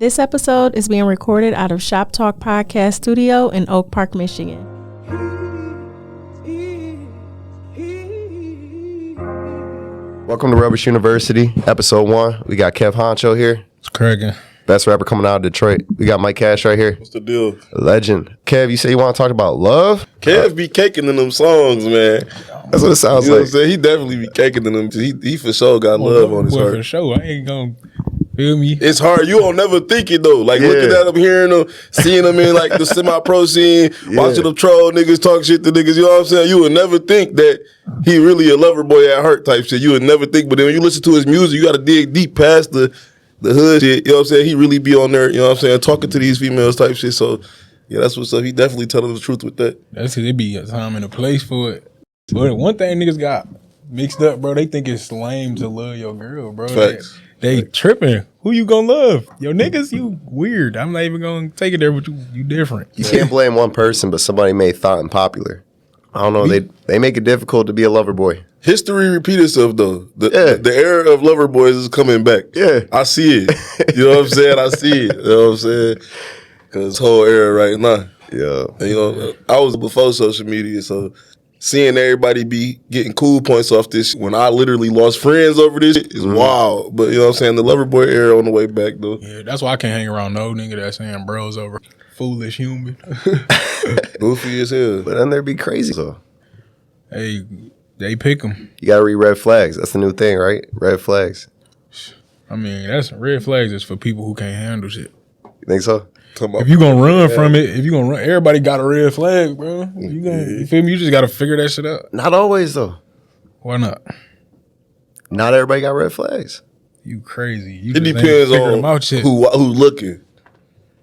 This episode is being recorded out of Shop Talk Podcast Studio in Oak Park, Michigan. Welcome to Rubbish University, episode 1. We got Kev Honcho here. It's cracking. Best rapper coming out of Detroit. We got Mike Cash right here. What's the deal? Legend. Kev, you say you want to talk about love? Kev be caking in them songs, man. That's what it sounds You know like. what I'm saying? He definitely be caking in them. He for sure got love on his heart. For sure. I ain't gonna feel me. It's hard. You don't never think it, though. Like, Yeah. looking at him, hearing him, seeing him in, like, the semi-pro scene, watching them troll niggas, talk shit to niggas, you know what I'm saying? You would never think that he really a lover boy at heart type shit. You would never think. But then when you listen to his music, you got to dig deep past the hood shit. You know what I'm saying? He really be on there, you know what I'm saying, talking to these females type shit. So, yeah, that's what's up. He definitely telling the truth with that. That's because it be a time and a place for it. But one thing niggas got mixed up, bro, they think it's lame to love your girl, bro. Facts. They tripping. Who you gonna love? Yo, niggas, you weird. I'm not even gonna take it there, but you different. You can't blame one person, but somebody made thought unpopular. I don't know. They make it difficult to be a lover boy. History repeat itself, though. The era of lover boys is coming back. Yeah. I see it. You know what I'm saying? I see it. You know what I'm saying? Because this whole era right now. Yeah. And, you know, I was before social media, so seeing everybody be getting cool points off this when I literally lost friends over this shit is wild. But, you know what I'm saying? The lover boy era on the way back, though. Yeah, that's why I can't hang around no nigga that's saying bros over foolish human. Goofy as hell. But then they'd be crazy. So Hey, they pick them. you got to read red flags. That's the new thing, right? Red flags. I mean, that's red flags is for people who can't handle shit. You think so? If you gonna run from it, if you gonna run, everybody got a red flag, bro. You feel me? You just gotta figure that shit out. Not always, though. Why not? Not everybody got red flags. You crazy. You It just ain't depends figured them on out yet. who looking.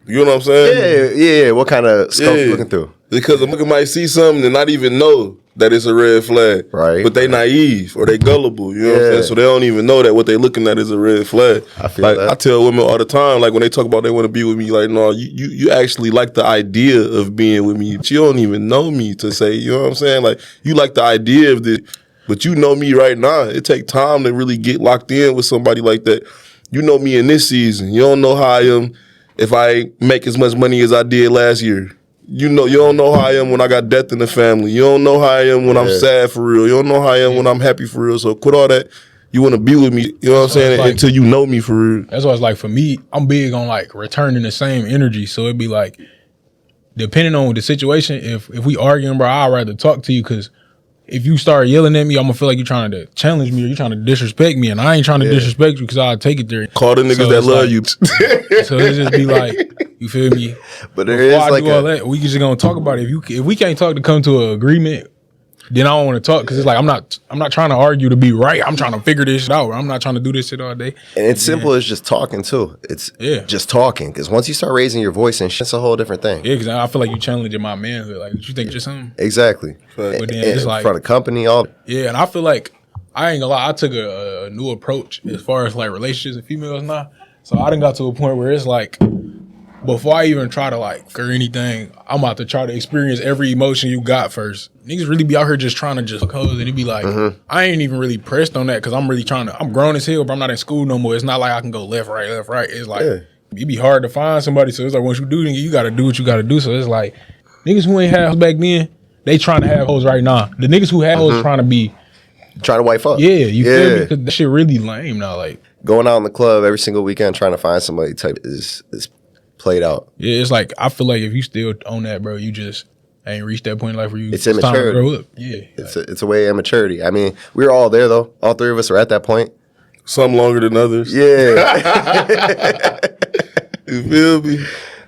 You know what I'm saying? Yeah. What kind of scope you looking through? Because a nigga might see something and not even know that it's a red flag. Right. But they naive or they gullible. You know what I'm saying? So they don't even know that what they looking at is a red flag. I feel like that. I tell women all the time, like when they talk about they want to be with me, like, no, you actually like the idea of being with me. You don't even know me to say, you know what I'm saying? Like, you like the idea of this, but you know me right now. It take time to really get locked in with somebody like that. You know me in this season. You don't know how I am if I make as much money as I did last year. You don't know how I am when I got death in the family. You don't know how I am when I'm sad for real. You don't know how I am when I'm happy for real. So quit all that. You want to be with me, you know what I'm saying, like, until you know me for real. That's why it's like for me, I'm big on like returning the same energy. So it'd be like, depending on the situation, if we arguing, bro, I'd rather talk to you because if you start yelling at me, I'm gonna feel like you're trying to challenge me or you're trying to disrespect me, and I ain't trying to disrespect you because I'll take it there. Call the niggas So that it's love like- you. So it just be like, you feel me? But there Before is I like do all that, we just gonna talk about it. If we can't talk to come to an agreement, then I don't want to talk because it's like I'm not trying to argue to be right. I'm trying to figure this shit out. I'm not trying to do this shit all day. And it's simple as just talking too. It's just talking. Because once you start raising your voice and shit, it's a whole different thing. Yeah, because I feel like you challenging my manhood. Like, you think you're something? Exactly. But then And it's in like, front of company, all. yeah, and I feel like I ain't gonna lie. I took a new approach as far as like relationships with females now. So I done got to a point where it's like, before I even try to like or anything, I'm about to try to experience every emotion you got first. Niggas really be out here just trying to just close, and it be like, I ain't even really pressed on that because I'm really I'm grown as hell, but I'm not in school no more. It's not like I can go left, right. It's like, it be hard to find somebody. So it's like, once you do, you got to do what you got to do. So it's like, niggas who ain't had hoes back then, they trying to have hoes right now. The niggas who had hoes trying to be, Trying to wife up. yeah, you feel me? 'Cause that shit really lame now. Like, Going out in the club every single weekend trying to find somebody type is played out. yeah, it's like, I feel like if you still on that, bro, you just ain't reached that point in life where you It's time to immaturity. grow up. Yeah. It's a way of immaturity. I mean, we were all there though. All three of us are at that point. Some longer than others. Yeah. You feel me?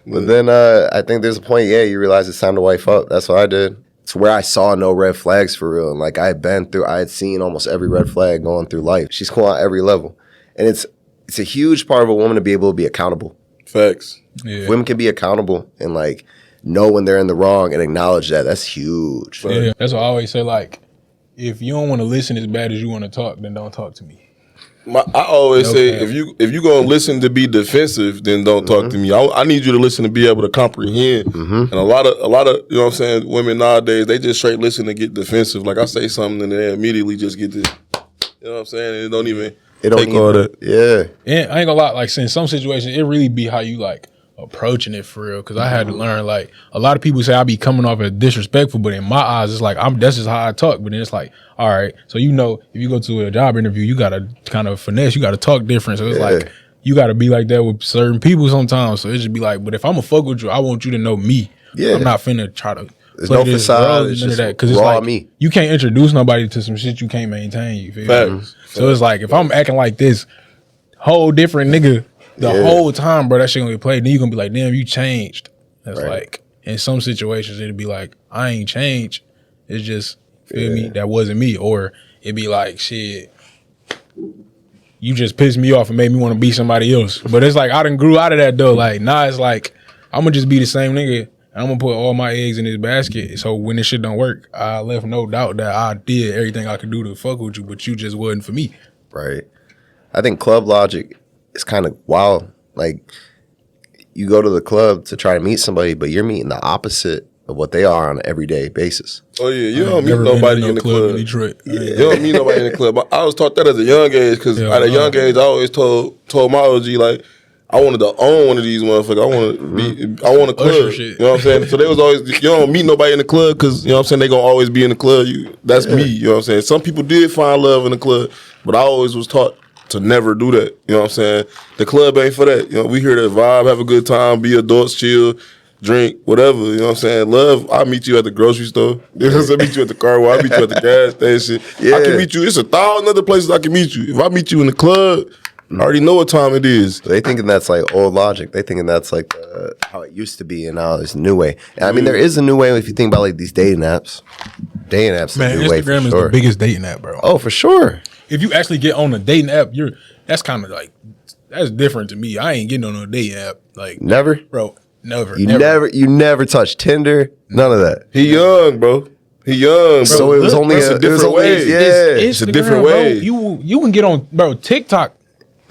But then I think there's a point, you realize it's time to wife up. That's what I did. It's where I saw no red flags for real. And like I had seen almost every red flag going through life. She's cool on every level. And it's a huge part of a woman to be able to be accountable. Facts. Yeah. Women can be accountable and like know when they're in the wrong and acknowledge that. That's huge. Yeah, that's what I always say. Like, if you don't want to listen as bad as you want to talk, then don't talk to me. I always say Okay. if you gonna listen to be defensive, then don't talk to me. I need you to listen to be able to comprehend. And a lot of you know what I'm saying, women nowadays, they just straight listen to get defensive. Like I say something and they immediately just get this. You know what I'm saying? And it don't even It don't take all that. Yeah. And I ain't gonna lie, like, in some situations, it really be how you, like, approaching it for real. Because I had to learn, like, a lot of people say I be coming off as disrespectful, but in my eyes, it's like, that's just how I talk. But then it's like, all right, so if you go to a job interview, you gotta kind of finesse, you gotta talk different. So it's like, you gotta be like that with certain people sometimes. So it just be like, but if I'm gonna fuck with you, I want you to know me. Yeah. I'm not finna try to. There's no facade. It's just that. Cause raw it's like, me. you can't introduce nobody to some shit you can't maintain. You feel me? Facts. So it's like, if I'm acting like this whole different nigga the whole time, bro, that shit gonna get played. Then you gonna be like, damn, you changed. That's like, in some situations, it'd be like, I ain't changed. It's just, feel me, that wasn't me. Or it'd be like, shit, you just pissed me off and made me want to be somebody else. But it's like, I done grew out of that though. Like, nah, it's like, I'm gonna just be the same nigga. I'm gonna put all my eggs in this basket. So when this shit don't work, I left no doubt that I did everything I could do to fuck with you, but you just wasn't for me. Right. I think club logic is kind of wild. Like, you go to the club to try to meet somebody, but you're meeting the opposite of what they are on an everyday basis. Oh yeah, you don't meet nobody in the club. In Detroit. You don't meet nobody in the club. I was taught that as a young age because at a young age I always told my OG like I wanted to own one of these motherfuckers. I want a club. You know what I'm saying? So they was always, you don't meet nobody in the club because, you know what I'm saying, they gonna always be in the club. That's me, you know what I'm saying? Some people did find love in the club, but I always was taught to never do that. You know what I'm saying? The club ain't for that. You know, we here to vibe, have a good time, be adults, chill, drink, whatever. You know what I'm saying? Love, I'll meet you at the grocery store. You know what I'm saying? I meet you at the car wash, I meet you at the gas station. I can meet you. It's 1,000 other places I can meet you. If I meet you in the club, I already know what time it is. They thinking that's like old logic. They thinking that's like how it used to be, and now it's a new way. And I mean, there is a new way if you think about like these dating apps. Dating apps, man, is a new way for Instagram is sure. the biggest dating app, bro. Oh, for sure. If you actually get on a dating app, that's kind of like, that's different to me. I ain't getting on a dating app, like Never, bro. Never. You never touched Tinder. None of that. He young, bro. He young, bro. So it was only a different way. Yeah, it's a different way. Bro, you can get on, bro, TikTok.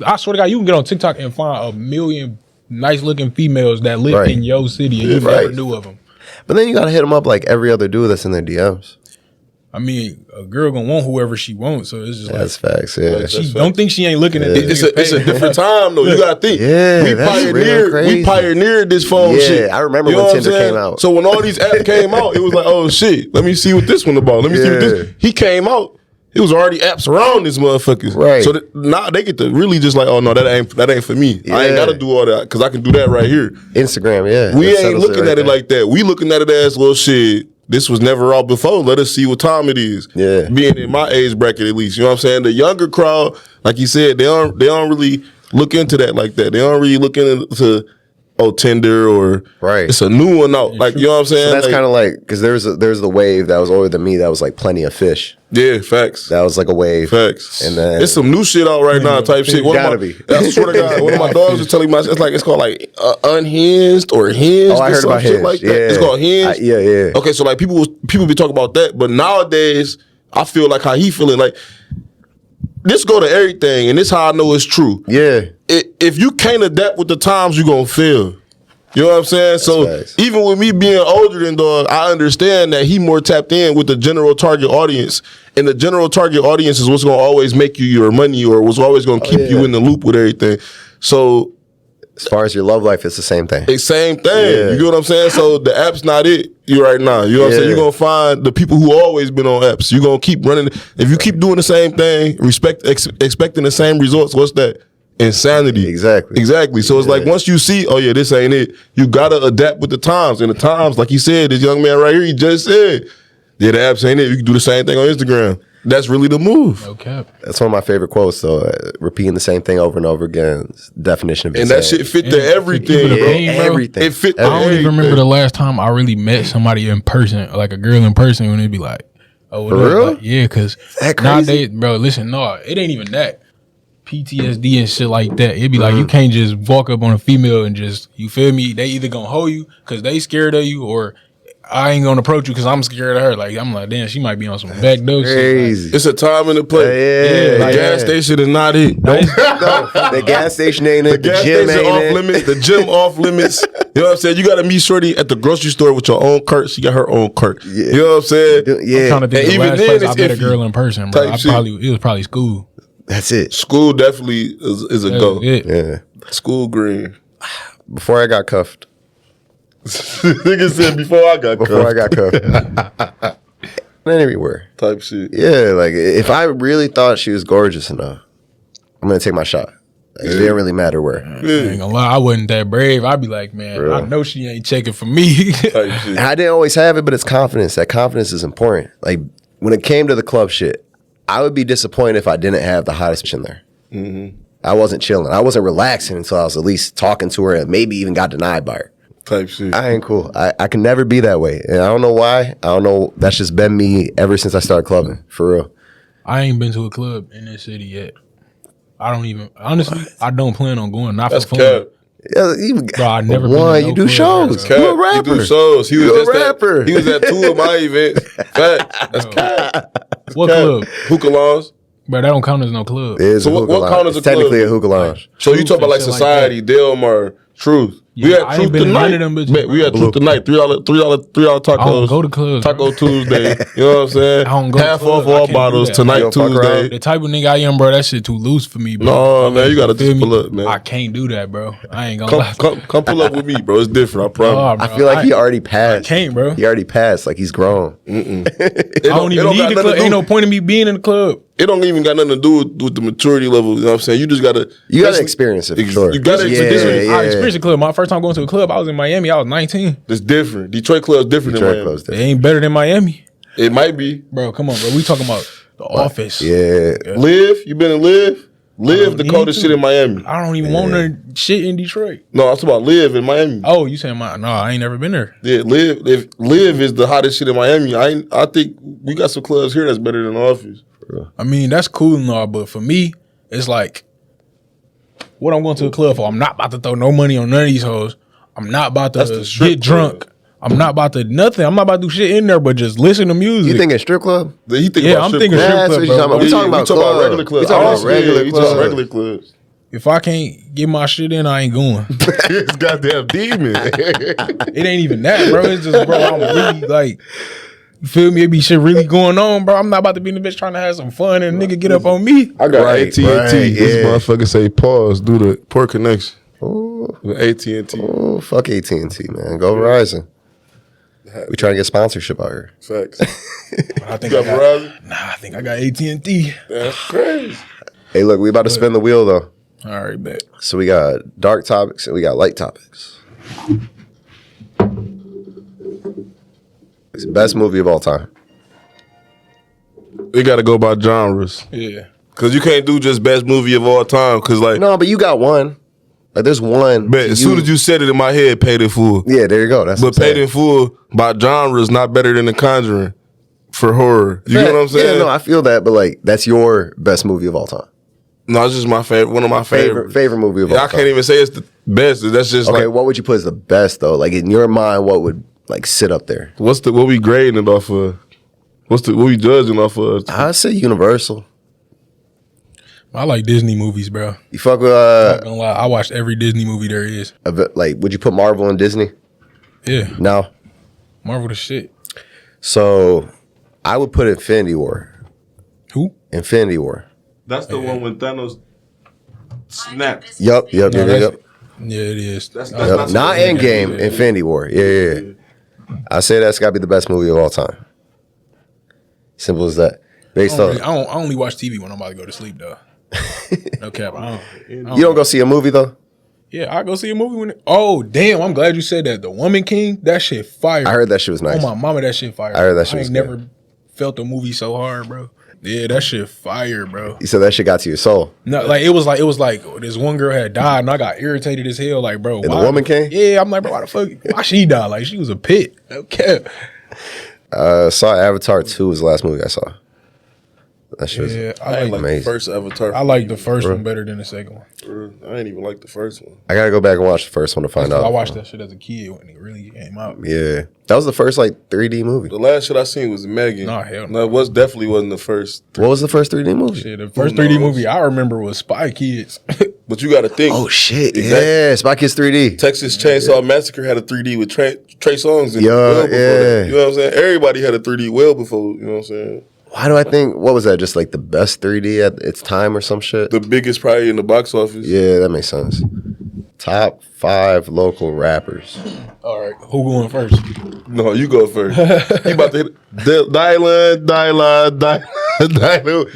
I swear to God, you can get on TikTok and find a million nice looking females that live in your city and you never knew of them. But then you gotta hit them up like every other dude that's in their DMs. I mean, a girl gonna want whoever she wants, so it's just that's facts. Yeah, like she don't think she ain't looking at this. It's a different time though. You gotta think. Yeah, we pioneered this phone shit. I remember when Tinder came out. So when all these apps came out, it was like, oh shit, let me see what this one about. Let me see what this. He came out. It was already apps around this motherfuckers. Right. So now they get to really just like, oh no, that ain't for me. I ain't gotta do all that because I can do that right here. Instagram, yeah. We ain't looking at it like that. We looking at it as little shit. This was never out before. Let us see what time it is. Yeah. Being in my age bracket at least. You know what I'm saying? The younger crowd, like you said, they don't really look into that like that. They don't really look into Tinder or it's a new one out. Like, you know what I'm saying? So that's kind of like, because there's the wave that was older than me that was like Plenty of Fish. Yeah, facts. That was like a wave. Facts. And then it's some new shit out right now type shit. I swear to God, one of my dogs was telling me, it's called like Unhinged or Hinged. Oh, I heard about Hinged. Like that. It's called Hinged. Yeah. Okay, so like people be talking about that, but nowadays I feel like how he feeling like this go to everything, and this how I know it's true. Yeah. If you can't adapt with the times, you gonna fail. You know what I'm saying? That's so facts. Even with me being older than dog, I understand that he more tapped in with the general target audience. And the general target audience is what's gonna always make you your money or what's always gonna keep you in the loop with everything. So as far as your love life, it's the same thing. It's same thing. Yeah. You get what I'm saying? So the app's not it you right now. You know what I'm saying? You're gonna find the people who always been on apps. You're gonna keep running. If you keep doing the same thing, expecting the same results, what's that? Insanity. Exactly. So it's like once you see, oh yeah, this ain't it, you gotta adapt with the times. And the times, like you said, this young man right here, he just said, yeah, the apps ain't it. You can do the same thing on Instagram. That's really the move. Okay. That's one of my favorite quotes, though. Repeating the same thing over and over again is the definition of insanity. And that shit fit to everything. Everything. It fit to I don't even remember the last time I really met somebody in person, like a girl in person, when they'd be like, oh, for real? Like, yeah, because nowadays, bro, listen, no, it ain't even that. PTSD and shit like that. It'd be like you can't just walk up on a female and just, you feel me? They either gonna hold you because they scared of you, or I ain't gonna approach you because I'm scared of her. Like I'm like, damn, she might be on some backdoor shit. Like, it's a time and a place. The gas station is not it. No, the gas station ain't it. The gym ain't off limits. The gym off limits. You know what I'm saying? You got to meet shorty at the grocery store with your own cart. She got her own cart. Yeah. You know what I'm saying? Yeah. I'm trying to think the last place I met a girl in person, bro. It was probably school. That's it. School definitely is a go. Yeah. School green. Before I got cuffed. Nigga said before I got cuffed. Anywhere. Type shit. Yeah, like if I really thought she was gorgeous enough, I'm gonna take my shot. Like, it didn't really matter where. I ain't gonna lie, I wasn't that brave. I'd be like, man, I know she ain't checking for me. Type shit. I didn't always have it, but it's confidence. That confidence is important. Like when it came to the club shit, I would be disappointed if I didn't have the hottest bitch in there. Mm-hmm. I wasn't chilling. I wasn't relaxing until I was at least talking to her and maybe even got denied by her. Type shit. I ain't cool. I can never be that way. And I don't know why. I don't know. That's just been me ever since I started clubbing, for real. I ain't been to a club in this city yet. I don't even, honestly, I don't plan on going. Not That's for fun. cap. Yeah, Bro, I never been one. to no You do club, shows. bro. You a rapper. He do shows. He was You a just rapper. He was at 2 of my events. Fact. That's cap. What club? Hookah lounge. Bro, that don't count as no club. It is So a what hookah lounge. count as a It's technically club? a hookah lounge. So you Truth talk about and like shit like Society, Delmar, Truth. We Yeah, had I Truth ain't been to none tonight. of them bitches, Man, we had bro. Truth tonight. $3 tacos. I don't go to clubs, bro. Taco Tuesday. You know what I'm saying? I don't go to Half clubs. off I all can't do bottles that. tonight You don't fuck Tuesday. The type of nigga I am, bro, that shit too loose for me, bro. No, man, you gotta Feel just me? pull up, man. I can't do that, bro. I ain't gonna lie. Come pull up with me, bro. It's different. I promise. Nah, bro, I feel like he already passed. I can't, bro. He already passed. Like he's grown. I don't even need the club. Ain't no point in me being in the club. It don't even got nothing to do with the maturity level. You know what I'm saying? You just gotta. You gotta experience it for sure. You gotta Yeah, experience it. I experienced a club. My first time going to a club, I was in Miami. I was 19. It's different. Detroit club's different Detroit than closed It it. ain't better than Miami. It might be. Bro, come on, bro. We talking about the office. Yeah. Live? You been in Live? Live the need coldest to. shit in Miami. I don't even want no shit in Detroit. No, I'm talking about Live in Miami. Oh, you saying my? No, I ain't never been there. Yeah, Live is the hottest shit in Miami. I think we got some clubs here that's better than the office. I mean, that's cool and all, but for me, it's like, what I'm going to a club for? I'm not about to throw no money on none of these hoes. I'm not about That's to the strip get drunk. club. I'm not about to nothing. I'm not about to do shit in there, but just listen to music. You thinking strip club? He think Yeah, about I'm strip thinking clubs. strip That's club, what you're bro. talking about. We talking about talking regular clubs. clubs. We talking about Honestly, regular we talking about clubs. regular clubs. If I can't get my shit in, I ain't going. This goddamn demon. It ain't even that, bro. It's just, bro, I'm really like, you feel me? It be shit really going on, bro. I'm not about to be in the bitch trying to have some fun and a nigga get up on me. I got Right, AT&T. right, This yeah. motherfucker say pause. Do the poor connection. Ooh, With AT&T. ooh, fuck AT&T, man. Go Verizon. We trying to get sponsorship out here. Facts. I think You I got got, Verizon? I think I got AT&T. That's crazy. Hey, look, we about to spin the wheel though. All right, bet. So we got dark topics and we got light topics. It's the best movie of all time. We got to go by genres. Yeah. Because you can't do just best movie of all time. Because, like, No, but you got one. Like there's one. but as soon as you said it in my head, Paid in Full. Yeah, there you go. That's what But I'm Paid saying. in Full by genre is not better than The Conjuring for horror. You get what I'm saying? Yeah, no, I feel that, but like that's your best movie of all time. No, it's just my favorite. One of my favorites. Favorite movie of Yeah, all I time. can't even say it's the best. That's just Okay, like what would you put as the best though? Like in your mind, what would like sit up there? what we grading it off of? What we judging off of? I'd say Universal. I like Disney movies, bro. You fuck with Not gonna lie, I watched every Disney movie there is. like would you put Marvel and Disney? Yeah. No. Marvel the shit. So I would put Infinity War. Who? Infinity War. That's the one when Thanos snapped. Yup. No, that's- Yep. Yeah, it is. That's Yep. Not Endgame, Infinity War. Yeah. I say that's got to be the best movie of all time. Simple as that. Based on I only watch TV when I'm about to go to sleep, though. No cap. you don't go see a movie though. Yeah, I go see a movie when. Oh, damn! I'm glad you said that. The Woman King, that shit fire. I heard that shit was nice. Oh my mama, that shit fire. I heard that shit was ain't good. never felt a movie so hard, bro. Yeah, that shit fire, bro. You said that shit got to your soul. No, like it was like this one girl had died, and I got irritated as hell. Like, bro, And the Woman King? Yeah, I'm like, bro, why the fuck? Why she died? Like, she was a pit. Okay. Saw Avatar 2 was the last movie I saw. That shit was Yeah, I ain't like the amazing. first Avatar. I like the first one better than the second one. I ain't even like the first one. I gotta go back and watch the first one to find out. I watched that shit as a kid when it really came out. Yeah, that was the first like 3D movie. The last shit I seen was Megan. Nah, hell no. No, it was definitely wasn't the first. What was the first 3D movie? Shit, the first Who 3D knows? movie I remember was Spy Kids. But you got to think. Oh shit! Exactly. Yeah, Spy Kids 3D. Texas Chainsaw Massacre had a 3D with Trey Songz in it. Yeah, Well before yeah. that. You know what I'm saying? Everybody had a 3D well before. You know what I'm saying? Why do I think, what was that, just like the best 3D at its time or some shit? The biggest probably in the box office. Yeah, that makes sense. Top 5 local rappers. All right, who going first? No, you go first. You about to hit Dylan.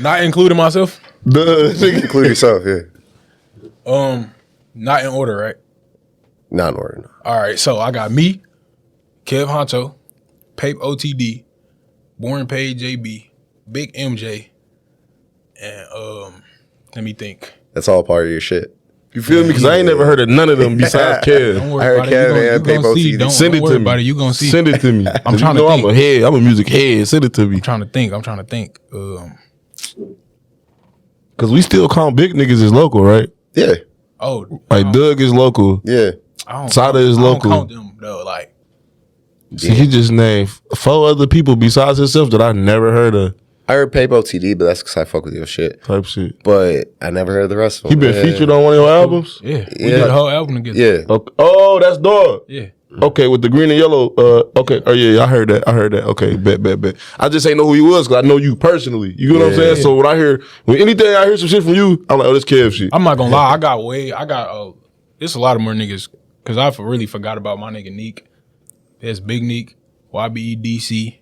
Not including myself. Include yourself, yeah. Not in order, right? Not in order, no. All right, so I got me, Kev Honcho, Pape OTD, Born Page JB, Big MJ, and let me think. That's all part of your shit. You feel me? Because I ain't never heard of none of them besides Kev. Don't I worry heard about Kev it. and You Pape gonna see. OTD. Don't Send it worry to me. about it. You gonna see. Send it to me. I'm trying to think. I'm a head. I'm a music head. Send it to me. I'm trying to think. Because we still count big niggas as local, right? Yeah, Oh, Like Doug is local. yeah. Sada is local. I don't count them though. Like, See, he just named 4 other people besides himself that I never heard of. I heard Pape OTD, but that's because I fuck with your shit. Type shit. But I never heard the rest of them. He been featured on one of your albums? yeah, we did a whole album together. Yeah. Okay. Oh, that's Dog. Yeah. Okay, with the green and yellow. Okay. Oh, yeah, I heard that. Okay, bet. I just ain't know who he was because I know you personally. You know what I'm saying? So when anything I hear some shit from you, I'm like, oh, this Kev shit. I'm not gonna lie. There's a lot of more niggas because I really forgot about my nigga Neek. There's Big Neek, YBE DC.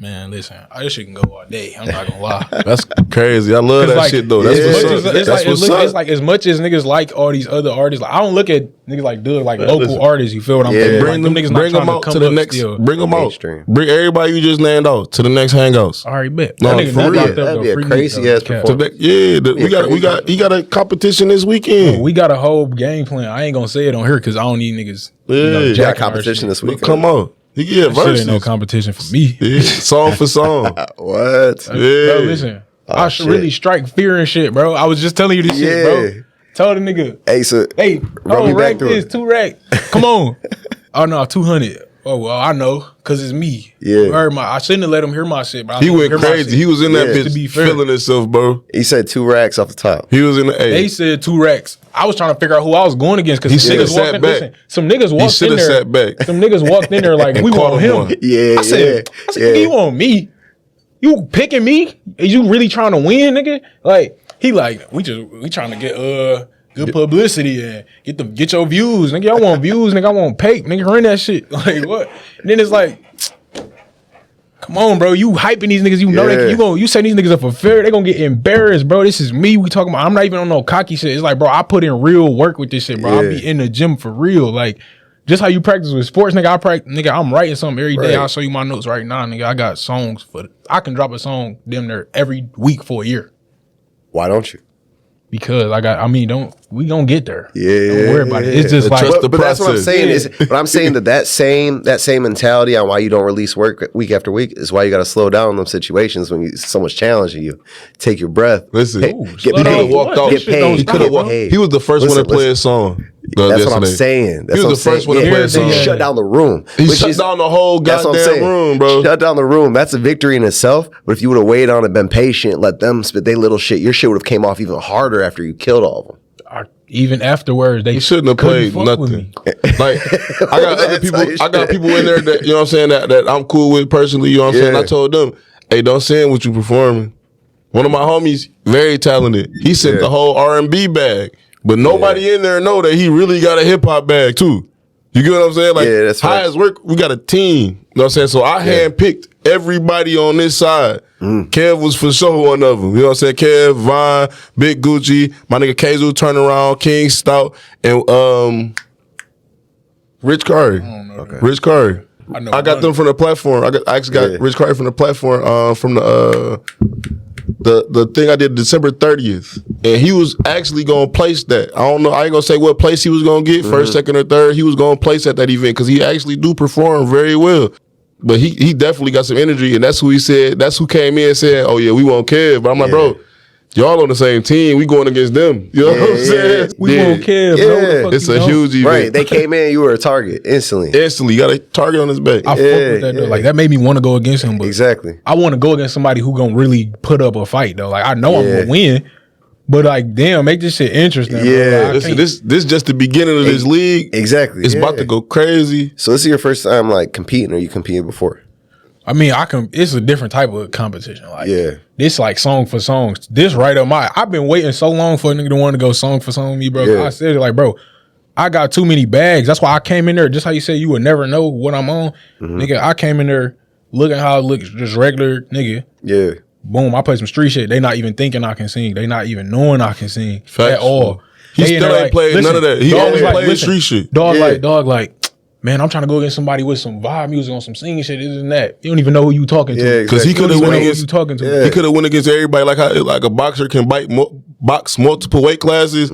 Man, listen, this shit can go all day. I'm not gonna lie. That's crazy. I love that like, shit though. That's what's up. It's like as much as niggas like all these other artists. Like, I don't look at niggas like Doug like local listen. artists. You feel what I'm Yeah. saying? Bring Like, them niggas not out trying to the come next. still. Bring them out. Mainstream. Bring everybody you just named out to the next hangouts. All right, bet. No, That nigga for not real. locked up, That'd though. be a Free crazy Neek, ass though. performance. He got a competition this weekend. We got a whole game plan. I ain't gonna say it on here because I don't need niggas. Yeah. Got competition this week. Come on. Yeah, Shit versus. ain't no competition for me. Yeah, song for song. What? Bro, listen. I should shit. really strike fear and shit, bro. I was just telling you this shit, bro. Tell the nigga, Hey, so hey, run me back rack through this, it. 2 rack. Come on. Oh no, 200. Oh well, I know, cause it's me. Yeah. You heard I shouldn't have let him hear my shit, bro. I He let him went hear my crazy. shit. He was in that Yeah. To be bitch fair. feeling himself, bro. he said 2 racks off the top. He was in the They A. said 2 racks. I was trying to figure out who I was going against because some shoulda niggas sat walked in. back. Listen, some niggas walked in shoulda there. sat back. Some niggas walked in there like And we caught want him him. one. Yeah, I said, "Nigga, you want me? You picking me? Is you really trying to win, nigga?" Like he like we trying to get good publicity and get your views, nigga. I want views, nigga. I want Pape, nigga. Run that shit. Like what? And then it's like, come on, bro. You hyping these niggas. You know you set these niggas up for fair. They gonna get embarrassed, bro. This is me. We talking about. I'm not even on no cocky shit. It's like, bro, I put in real work with this shit, bro. I be in the gym for real, like. Just how you practice with sports, nigga. I'm writing something every day. Right. I'll show you my notes right now, nigga. I got songs I can drop a song damn near every week for a year. Why don't you? Because we gonna get there. Yeah, Don't worry about it. It's just like, trust the But that's what I'm process. saying. Yeah. But I'm saying that same mentality on why you don't release work week after week is why you got to slow down in those situations when someone's challenging you. Take your breath. Listen, Hey, Ooh, get slow he down. could have paid. walked out. Get paid. He He could have Get walked. paid. He was the first one to play a song. That's what I'm yesterday. saying. That's He what was I'm the first one to saying. play Yeah, a song. He shut down the room. He which shut is- down the whole That's what I'm goddamn saying. room, bro. Shut down the room. That's a victory in itself. But if you would have waited on it, been patient, let them spit their little shit, your shit would have came off even harder after you killed all of them. even afterwards, they He shouldn't have couldn't played fuck with nothing. me. Like I got other people. I got people in there that you know what I'm saying that I'm cool with personally. You know what I'm saying. Yeah. I told them, hey, don't send what you performing. One of my homies, very talented. He sent Yeah. the whole R&B bag, but nobody in there know that he really got a hip hop bag too. You get what I'm saying? Like Yeah, that's how right. it's work. We got a team. You know what I'm saying? So I handpicked everybody on this side. Kev was for sure one of them. You know what I'm saying? Kev, Vine, Big Gucci, my nigga Kazu Turnaround, King Stout, and Rich Curry. Rich Curry. I got them from the platform. I actually got Rich Curry from the platform from the thing I did December 30th. And he was actually gonna place that. I don't know, I ain't gonna say what place he was gonna get, first, second, or third. He was gonna place at that event because he actually do perform very well. But he definitely got some energy, and that's who he said, that's who came in and said, oh yeah, we won't care. But I'm like, bro, y'all on the same team. We going against them. You know what I'm saying? We won't care, bro. What the fuck It's you a doing? huge event. Right. They came in, you were a target instantly. Instantly, got a target on his back. I fuck with that though. Like that made me want to go against him. But Exactly. I want to go against somebody who gonna really put up a fight though. Like I know I'm gonna win, but like damn, make this shit interesting. Yeah. bro. Like, I Listen, can't- this just the beginning of this league. Exactly. It's about to go crazy. So this is your first time like competing, or you competed before? I mean, it's a different type of competition. Like, Yeah. this like song for songs. This right up I've been waiting so long for a nigga to want to go song for song with me, bro. Yeah. I said it like, bro, I got too many bags. That's why I came in there. Just how you said you would never know what I'm on. Nigga, I came in there looking how it looks, just regular nigga. Yeah. Boom, I play some street shit. They not even thinking I can sing. They not even knowing I can sing Facts. at all. He They in still there ain't played none of that. He dog only was played street shit. Dog Yeah. like, man, I'm trying to go against somebody with some vibe music on some singing shit, this and that. You don't even know who you talking to. Yeah, Because he exactly. could have You don't went even know who against you talking to. Yeah. He could have went against everybody like how like a boxer can box multiple weight classes.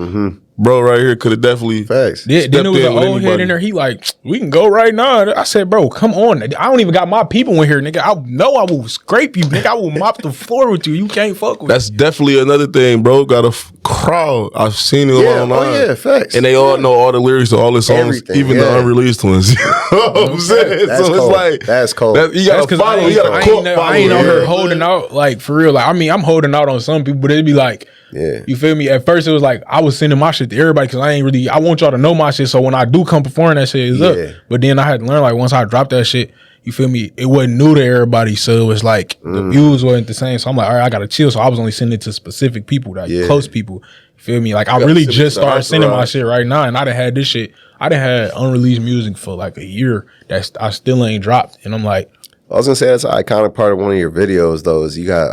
Bro, right here could have definitely Facts. Then there was an old head in there. He like, we can go right now. I said, bro, come on. I don't even got my people in here, nigga. I know I will scrape you, nigga. I will mop the floor with you. You can't fuck with That's definitely another thing, bro. Got a crowd. I've seen it Yeah. online. Oh, yeah. Facts. And they all know all the lyrics to all the songs, Everything, even the yeah. unreleased ones. You know what I'm saying? That's so cold. it's like That's cold. You got to follow. You got I to ain't, I ain't out here yeah. holding out, like, for real. Like, I mean, I'm holding out on some people, but it'd be like, Yeah. you feel me? At first, it was like, I was sending my shit to everybody because I want y'all to know my shit. So when I do come perform, that shit is Yeah. up. But then I had to learn, like, once I dropped that shit, you feel me? It wasn't new to everybody. So it was like, the views wasn't the same. So I'm like, all right, I got to chill. So I was only sending it to specific people, like Yeah. close people. You feel me? Like, I gotta really send it just to started sending my entourage. shit right now. And I done had this shit. I done had unreleased music for like a year that I still ain't dropped. And I'm like, I was gonna say that's an iconic part of one of your videos, though. Is you got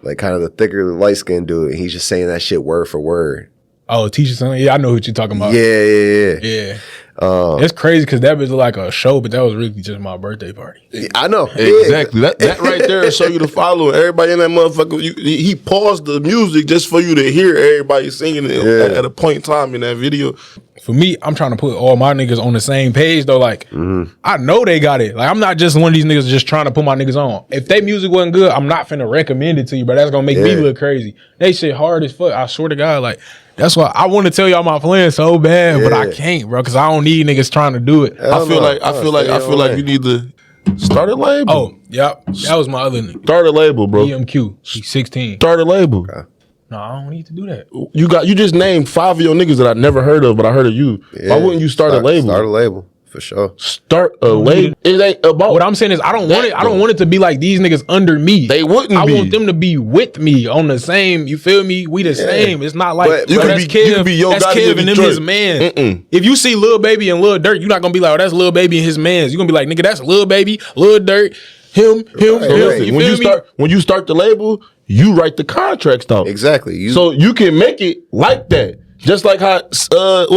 like kind of the thicker, light skinned dude, and he's just saying that shit word for word. oh, teacher something? Yeah, I know what you're talking about. Yeah. Yeah. It's crazy because that was like a show, but that was really just my birthday party. I know. Exactly. That right there will show you the following. Everybody in that motherfucker, he paused the music just for you to hear everybody singing it at a point in time in that video. For me, I'm trying to put all my niggas on the same page though. Like, I know they got it. Like, I'm not just one of these niggas just trying to put my niggas on. If they music wasn't good, I'm not finna recommend it to you, but that's gonna make me look crazy. They shit hard as fuck. I swear to God, like, that's why I want to tell y'all my plan so bad, but I can't, bro, because I don't need niggas trying to do it. I feel like you need to start a label. Oh, yep. That was my other nigga. Start a label, bro. EMQ. He's 16. Start a label. No, I don't need to do that. You just named 5 of your niggas that I never heard of, but I heard of you. Why wouldn't you start a label? Start a label for sure. Start a label. It ain't about What I'm saying is I don't want it. I don't want it to be like these niggas under me. They wouldn't I be. want them to be with me on the same. You feel me? We the same. It's not like But you bro, could that's be- you could be Yo that's Gotti Kev of and them Detroit. his man. If you see Lil Baby and Lil Durk, you're not gonna be like, oh, that's Lil Baby and his mans. You're gonna be like, nigga, that's Lil Baby, Lil Durk, him. Right. You Listen, feel me? when you start the label, you write the contracts out. Exactly. So you can make it like that. Just like how what's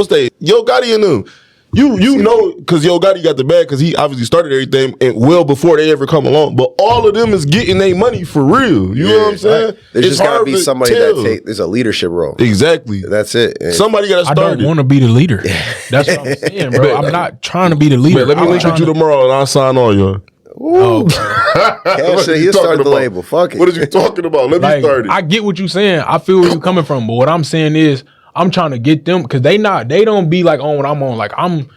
that? Yo Gotti and them. You know, because Yo Gotti got the bag because he obviously started everything and well before they ever come along. But all of them is getting their money for real. You know what I'm saying? There's It's just gotta hard be to somebody tell. there's a leadership role. Exactly. That's it. And Somebody got to I start don't it. want to be the leader. That's what I'm saying, bro. I'm not trying to be the leader. Man, let me I'm link with trying you to- tomorrow and I'll sign all y'all. Oh, bro. Cash said he'll start the label. Fuck it. What are you talking about? Let me Like, start it. I get what you're saying. I feel where you're coming from, but what I'm saying is I'm trying to get them because they don't be like on what I'm on. Like I'm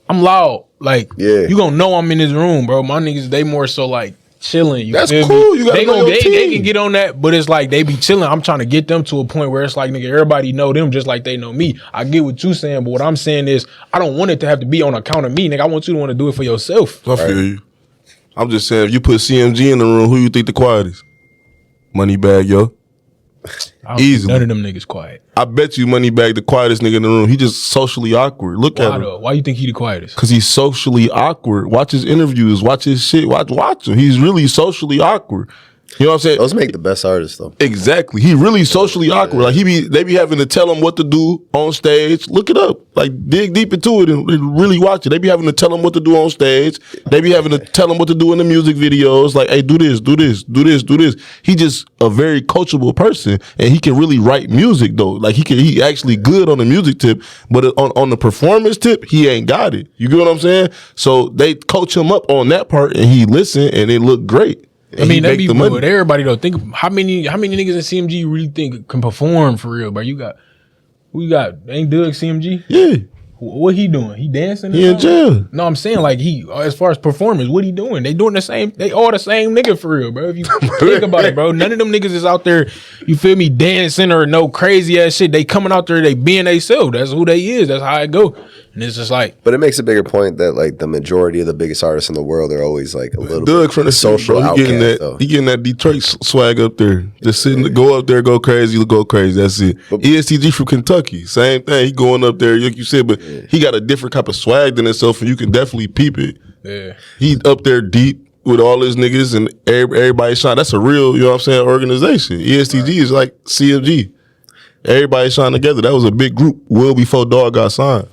loud. Like you gonna know I'm in this room, bro. My niggas, they more so like chilling. You That's feel cool. Me? You gotta know your they team. can get on that, but it's like they be chilling. I'm trying to get them to a point where it's like, nigga, everybody know them just like they know me. I get what you saying, but what I'm saying is I don't want it to have to be on account of me, nigga. I want you to want to do it for yourself. I feel you. I'm just saying, if you put CMG in the room, who you think the quietest? Moneybag, yo. I don't Easily. None of them niggas quiet. I bet you Moneybag the quietest nigga in the room. He just socially awkward. Look Why at him. though? Why you think he the quietest? Because he's socially awkward. Watch his interviews. Watch his shit. Watch him. He's really socially awkward. You know what I'm saying? Those make the best artists though. Exactly. He really socially awkward. Like they be having to tell him what to do on stage. Look it up. Like dig deep into it and really watch it. They be having to tell him what to do on stage. They be having to tell him what to do in the music videos. Like, hey, do this, do this, do this, do this. He just a very coachable person, and he can really write music though. Like he actually good on the music tip, but on the performance tip, he ain't got it. You get what I'm saying? So they coach him up on that part, and he listen, and it look great. I mean, that be with everybody though. Think how many niggas in CMG you really think can perform for real, bro? We got ain't Doug CMG? Yeah. What he doing? He dancing? He in jail. No, I'm saying like as far as performance, what he doing? They doing the same. They all the same nigga for real, bro. If you think about it, bro, none of them niggas is out there. You feel me? Dancing or no crazy ass shit. They coming out there. They being they self. That's who they is. That's how it go. And it's just like, But it makes a bigger point that like the majority of the biggest artists in the world are always like a little Doug bit from the social bro, outcast. he getting that Detroit swag up there. Just sitting, go up there, go crazy, go crazy. That's it. ESTG from Kentucky, same thing. He going up there, like you said, but he got a different type of swag than himself, and you can definitely peep it. yeah. He up there deep with all his niggas and everybody shine. That's a real, you know what I'm saying, organization. ESTG is like CMG. Everybody shine together. That was a big group well before Dog got signed.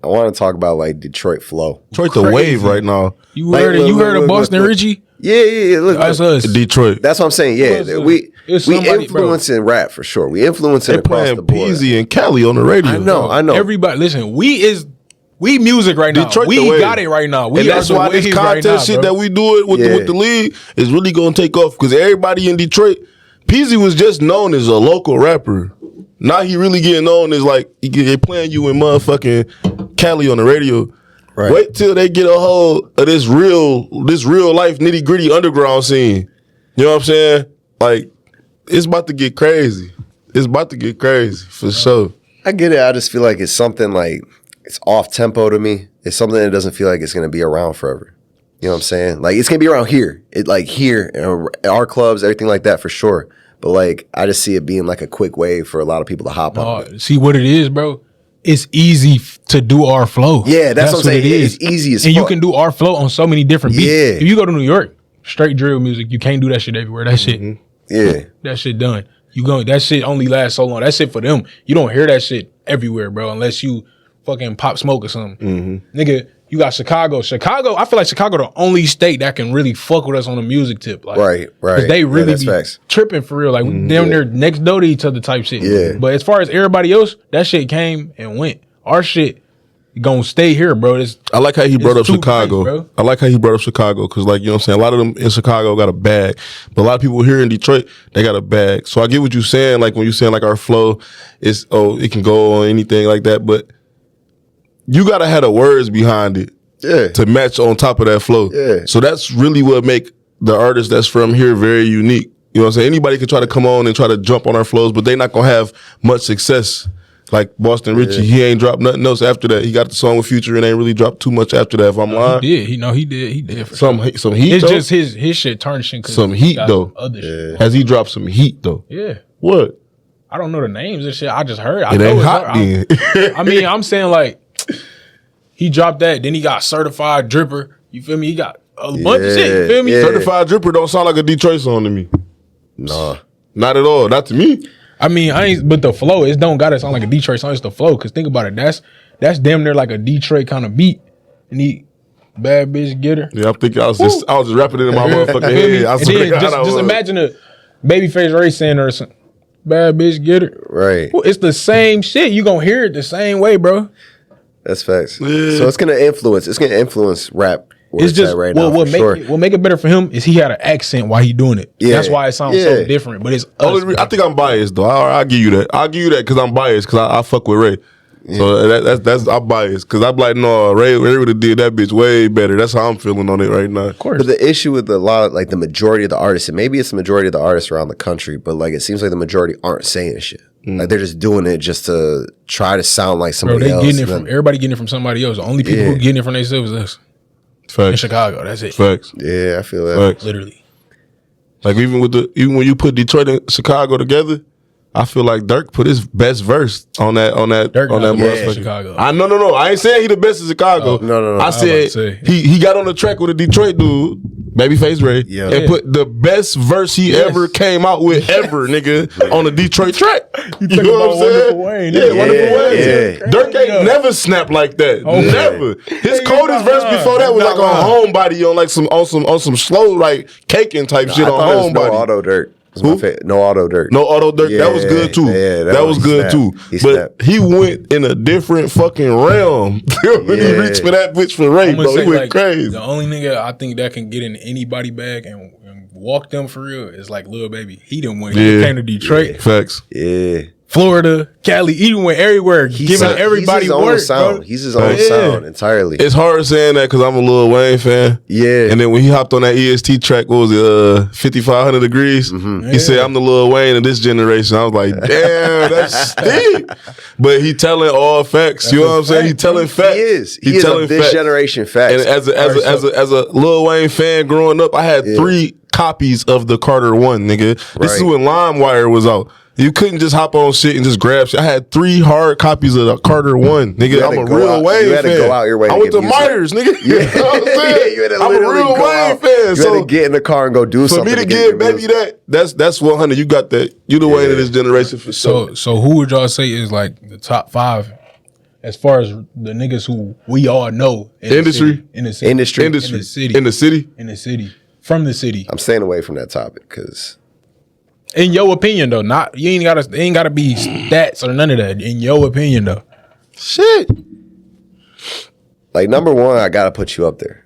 I want to talk about like Detroit flow. Detroit the wave right now. You heard of Boston Richie? Yeah. Look, That's us. Detroit. that's what I'm saying. Yeah, we somebody, influencing rap for sure. We influencing They across playing the board. Peasy and Cali on the radio. I know. Everybody, listen, we music right now. Detroit the We wave. got it right now. We And are that's the why this wave contest right now, shit bro. that we do it with, Yeah. with the league is really gonna take off because everybody in Detroit, Peasy was just known as a local rapper. Now he really getting known as like they playing you in motherfucking Cali on the radio. Right. Wait till they get a hold of this real life nitty gritty underground scene. You know what I'm saying? Like it's about to get crazy. It's about to get crazy for sure. I get it. I just feel like it's something like it's off tempo to me. It's something that doesn't feel like it's gonna be around forever. You know what I'm saying? Like it's gonna be around here. It like here, our clubs, everything like that for sure. But like I just see it being like a quick wave for a lot of people to hop on. See what it is, bro? It's easy to do our flow. Yeah, that's what I'm saying. it is. It's easy as and fuck. you can do our flow on so many different beats. Yeah. If you go to New York, straight drill music, you can't do that shit everywhere. That shit, Yeah. that shit done. That shit only lasts so long. That shit for them. You don't hear that shit everywhere, bro, unless you fucking Pop Smoke or something. Nigga, you got Chicago. I feel like Chicago the only state that can really fuck with us on the music tip. Like, Right. 'cause they Yeah, really that's be facts. tripping for real. Like, damn near next door to each other type shit. Yeah. But as far as everybody else, that shit came and went. Our shit gonna stay here, bro. I like how he brought up too Chicago. tight, bro. I like how he brought up Chicago because, like, you know what I'm saying? A lot of them in Chicago got a bag, but a lot of people here in Detroit, they got a bag. So I get what you're saying, like, when you're saying, like, our flow is, it can go on anything like that, but you got to have the words behind it to match on top of that flow. Yeah. So that's really what make the artist that's from here very unique. You know what I'm saying? Anybody can try to come on and try to jump on our flows, but they not going to have much success. Like Boston Richie, he ain't dropped nothing else after that. He got the song with Future and ain't really dropped too much after that. If I'm lying, He did. For some sure. heat. It's though? just his shit tarnishing. Some heat though. Other shit. Has he dropped some heat though? Yeah. What? I don't know the names and shit. I just heard. I It know ain't it's hot then. I mean, I'm saying like he dropped that, then he got Certified Dripper. You feel me? He got a bunch of shit. You feel me? Yeah. Certified Dripper don't sound like a Detroit song to me. Nah. Not at all. Not to me. I mean, but the flow, it don't gotta sound like a Detroit song. It's the flow. Cause think about it, that's damn near like a Detroit kind of beat. And he bad bitch getter. Yeah, I'm thinking I was just rapping it in my motherfucking head. I And swear to then God, I just was. imagine a Babyface Ray saying or something. Bad bitch getter. Right. Well, it's the same shit. You gonna hear it the same way, bro. That's facts. Yeah. So it's gonna influence rap. Where It's just at right now, what for sure. make it better for him is he had an accent while he doing it. Yeah. That's why it sounds so different. But it's us, I think I'm biased though. I'll give you that. I'll give you that because I'm biased because I fuck with Ray. So that's I'm biased because I'm like, no, Ray would have did that bitch way better. That's how I'm feeling on it right now. of course. But the issue with the majority of the artists, and maybe it's the majority of the artists around the country, but like it seems like the majority aren't saying shit. Like they're just doing it just to try to sound like Bro, somebody they else. getting it from everybody getting it from somebody else. The only people who getting it from themselves is us in Facts. Chicago. That's it. Facts. Yeah, I feel that. Facts. Literally. Like even when you put Detroit and Chicago together, I feel like Dirk put his best verse on that Dirk on that not the best in motherfucker. Chicago. No. I ain't saying he the best in Chicago. No. I said about to say. he got on the track with a Detroit dude, Babyface Ray, Yeah. and put the best verse he ever came out with ever, nigga, on the Detroit track. You talking know about what I'm saying? Wonderful Wayne, Yeah, nigga. Wonderful Yeah, Wayne. Dirk ain't never snapped like that. Never. His coldest verse before that was like on Homebody on like some slow like caking type shit I on thought it was Homebody. No Auto Dirt. Who? No Auto Dirt. No Auto Dirt. That was good too. Yeah, that was good snapped. too. He But snapped. he went in a different fucking realm when he reached for that bitch for Ray, I'm gonna bro. say, He went like, crazy. The only nigga I think that can get in anybody bag and walk them for real is like Lil Baby. He didn't win. He came to Detroit. Facts. Yeah. Florida, Cali, even went everywhere, giving everybody his own work. sound. Bro. He's his own sound entirely. It's hard saying that because I'm a Lil Wayne fan. Yeah. And then when he hopped on that EST track, what was it, 5500 Degrees? He said, I'm the Lil Wayne of this generation. I was like, damn, that's deep. But he telling all facts. You know what I'm saying? He telling facts. He is. He is telling of this facts. generation facts. And as a Lil Wayne fan growing up, I had 3 copies of the Carter 1, nigga. This is when LimeWire was out. You couldn't just hop on shit and just grab shit. I had 3 hard copies of the Carter 1, nigga. I'm a real Wayne fan. You had to go out your way. I went to Myers, nigga. You know what I'm saying? You had to I'm a real Wayne fan. You had to get in the car and go do something. For me to give baby that's 100. You got that. You the Wayne of this generation for sure. So who would y'all say is like the top 5 as far as the niggas who we all know in the city? In the city. From the city. I'm staying away from that topic because. In your opinion, though, it ain't gotta be stats or none of that. In your opinion, though, shit. Like number 1, I gotta put you up there.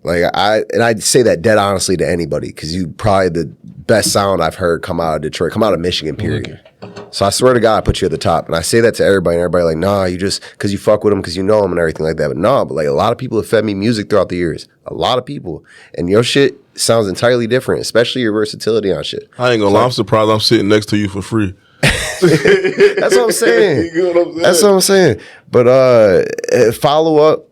Like I'd say that dead honestly to anybody because you probably the best sound I've heard come out of Detroit, come out of Michigan, period. So I swear to God, I put you at the top, and I say that to everybody. And everybody like, nah, you just because you fuck with them because you know them and everything like that. But nah, but like a lot of people have fed me music throughout the years. A lot of people, and your shit sounds entirely different, especially your versatility on shit. I ain't gonna lie, I'm surprised I'm sitting next to you for free. That's what I'm saying. You know what I'm saying? That's what I'm saying. But follow up,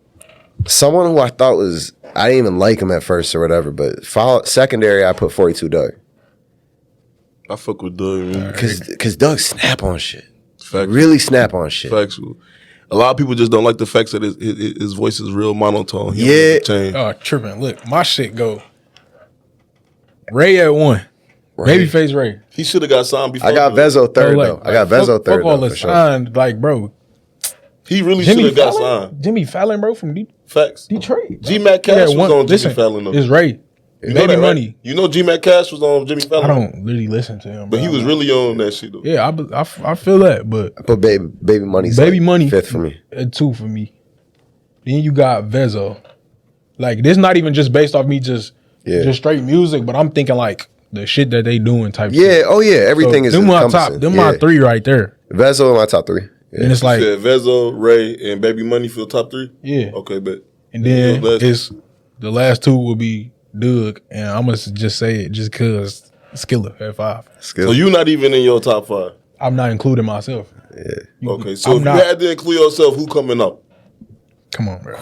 someone who I thought was, I didn't even like him at first or whatever, but secondary, I put 42 Doug. I fuck with Doug, man. Because Doug snap on shit. Factual. Really snap on shit. Factual. A lot of people just don't like the facts that his voice is real monotone. Oh, tripping. Look, my shit go. Ray at 1. Babyface Ray. He should have got signed before. I got Vezo third, though. I got Vezo third, fuck all though, the for sure. signed, like, bro. He really should have got signed. Jimmy Fallon, bro, from Facts. Detroit. G-Mac Cash was on Jimmy Fallon, though. It's Ray. Baby Money. You know G-Mac Cash was on Jimmy Fallon? I don't really listen to him. But he was really on that shit, though. Yeah, I feel that, but. I put Baby Money's Baby like Money. 5th for me. 2 for me. Then you got Vezo. Like, this not even just based off me just straight music, but I'm thinking like the shit that they doing type shit. Oh yeah, everything is them my top. Them my 3 right there. Vezo in my top 3. Yeah. And it's like you said Vezo, Ray, and Baby Money for the top 3? Yeah. Okay, bet. And then it's the last 2 will be Doug, and I'm gonna just say it just cause Skilla at 5. So you not even in your top 5? I'm not including myself. Yeah. Okay, so if you had to include yourself, who coming up? Come on, bro.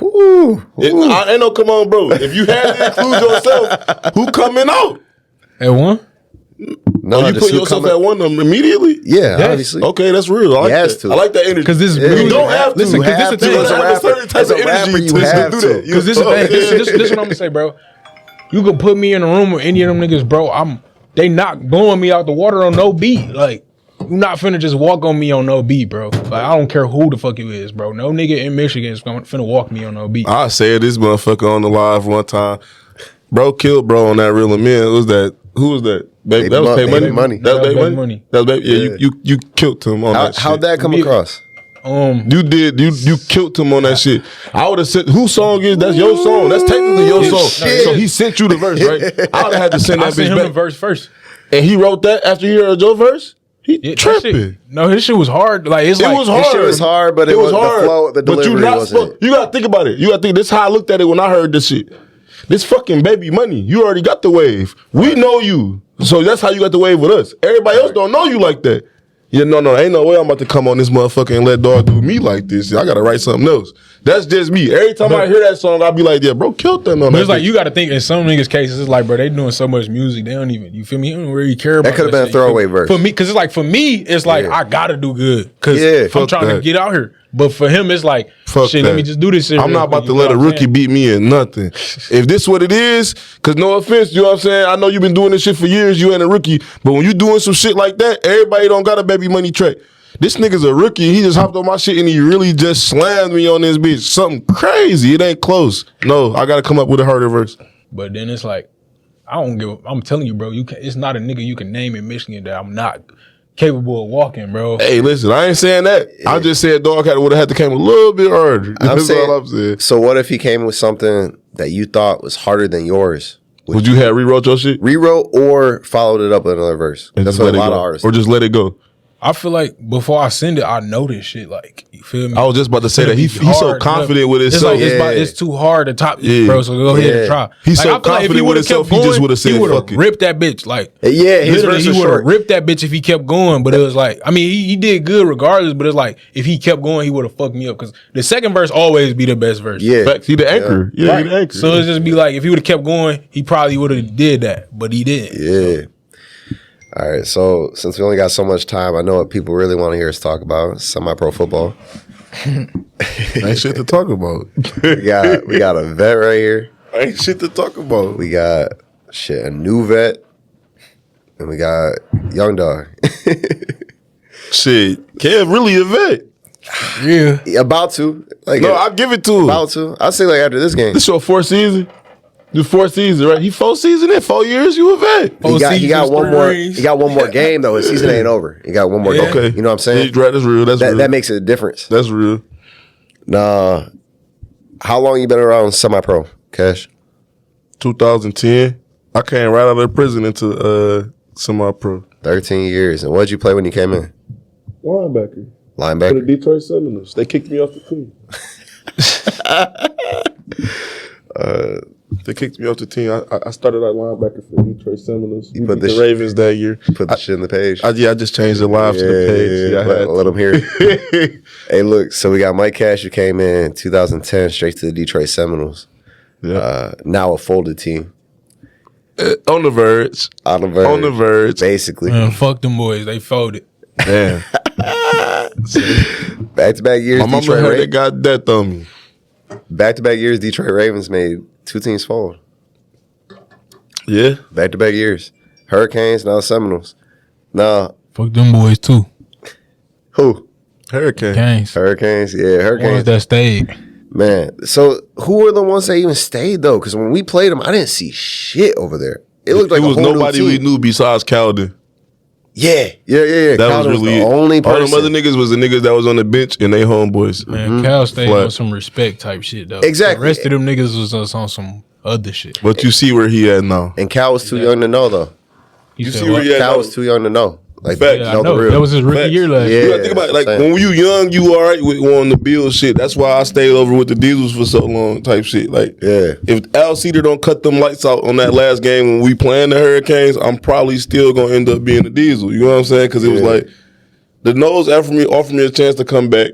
I ain't no come on, bro. If you had to include yourself, who coming out? At 1? No, you put yourself at 1 immediately? Yeah, obviously. Okay, that's real. I like that. I like that energy. Because this you don't have to. Listen, because this is the thing. As a rapper, you have to. Because this is the thing. This is what I'm gonna say, bro. You could put me in a room with any of them niggas, bro. They not blowing me out the water on no beat. Like, you not finna just walk on me on no beat, bro. Like, I don't care who the fuck you is, bro. No nigga in Michigan is finna walk me on no beat. I said this motherfucker on the live one time. Bro killed bro on that Real Men. Who was that? Baby, that was Baby Money. That was Baby Money? That was Baby. Yeah, you killed him on that shit. How'd that come across? You killed him on that shit. I would have said, whose song is that's your song? That's technically your song. So he sent you the verse, right? I would have had to send that bitch him back. the verse first, and he wrote that after he heard your verse. He tripping. No, his shit was hard. Like it was hard. This shit was hard, but it was hard. The flow, the delivery wasn't. You gotta think about it. You gotta think. This is how I looked at it when I heard this shit. This fucking Baby Money. You already got the wave. We know you. So that's how you got the wave with us. Everybody else don't know you like that. Yeah, no, ain't no way I'm about to come on this motherfucker and let dog do me like this. I gotta write something else. That's just me. Every time I hear that song, I'll be like, yeah, bro, killed them on that. It's like, you gotta think in some niggas' cases, it's like, bro, they doing so much music, they don't even, you feel me? They don't really care about that. Could have been a throwaway verse. For me, cause it's like, for me, it's like, I gotta do good. Cause I'm trying to get out here. But for him, it's like, shit, let me just do this shit. I'm not about to let a rookie beat me in nothing. If this what it is, because no offense, you know what I'm saying? I know you've been doing this shit for years, you ain't a rookie. But when you doing some shit like that, everybody don't got a Baby Money track. This nigga's a rookie. He just hopped on my shit and he really just slammed me on this bitch. Something crazy. It ain't close. No, I got to come up with a harder verse. But then it's like, I'm telling you, bro, it's not a nigga you can name in Michigan that I'm not capable of walking, bro. Hey, listen, I ain't saying that. I just said dog would have had to came a little bit harder. That's all I'm saying. So what if he came with something that you thought was harder than yours? Would you have rewrote your shit? Rewrote or followed it up with another verse? That's what a lot of artists. Or just let it go. I feel like before I send it, I know this shit. Like, you feel me? I was just about to say that he's so confident with It's himself. like it's too hard to top this, bro. So go ahead and try. He's like, so I feel like if confident with himself. He just would have said, he would "Fuck have it." ripped that bitch. Like, Yeah, his literally, verse he was would have short. ripped that bitch if he kept going. But it was like, I mean, he did good regardless. But it's like if he kept going, he would have fucked me up because the second verse always be the best verse. Yeah. Fact, he the anchor. Yeah, he the anchor. So it's just be like if he would have kept going, he probably would have did that, but he didn't. Yeah. All right, so since we only got so much time, I know what people really want to hear us talk about, semi-pro football. Ain't shit to talk about. We got a vet right here. Ain't shit to talk about. We got a new vet, and we got young dog. Shit, Kev really a vet. Yeah. About to. Like, No, I'll give it to him. about to. I'll say like after this game. This your fourth season? The fourth season, right? He 4 seasons in 4 years. You a vet? He got one more. He got one more game though. His season ain't over. He got one more game. Okay, You know what I'm saying? Yeah, that's real. That's real. That makes a difference. That's real. Nah. How long you been around semi-pro, Cash? 2010. I came right out of prison into semi-pro. 13 years. And what did you play when you came in? Linebacker. For the Linebacker. Detroit Seminoles. They kicked me off the team. They kicked me off the team. I started at linebacker for the Detroit Seminoles. We beat the Ravens that year. Put the shit in the page. I just changed the line to the page. Yeah, Let them hear it. Hey, look. So we got Mike Cash who came in 2010 straight to the Detroit Seminoles. Yeah. Now a folded team. On the verge. On the verge. On the verge. Basically. Man, fuck them boys. They folded. Damn. Back-to-back years, My mama Detroit heard they Ravens. got death on me. Back-to-back years, Detroit Ravens made 2 teams fold. Yeah. Back-to-back years. Hurricanes, now Seminoles. Now, Fuck them boys too. who? Hurricane. Gangs. Hurricanes. Yeah, Ones Hurricanes. that stayed. Man, so who were the ones that even stayed, though? Because when we played them, I didn't see shit over there. It looked like it was a whole nobody new we team. knew besides Calden. Yeah. That Calder was really the only All person. them other niggas was the niggas that was on the bench and they homeboys. Man, Cal stayed Flat. on some respect type shit though. Exactly. The rest of them niggas was just on some other shit. But you see where he at now. And Cal was too young to know, though. You see said where what? he at Cal now. was too young to know. Like, Facts. Yeah, I know the know. real. That was his rookie Facts. year last Yeah. year. You gotta think about it, like that's what I'm when you young, you all right with on the bill shit. That's why I stayed over with the Diesels for so long, type shit. Like, Yeah. if Al Cedar don't cut them lights out on that last game when we playing the Hurricanes, I'm probably still gonna end up being the Diesel. You know what I'm saying? Because it was Yeah. like the nose offered me a chance to come back,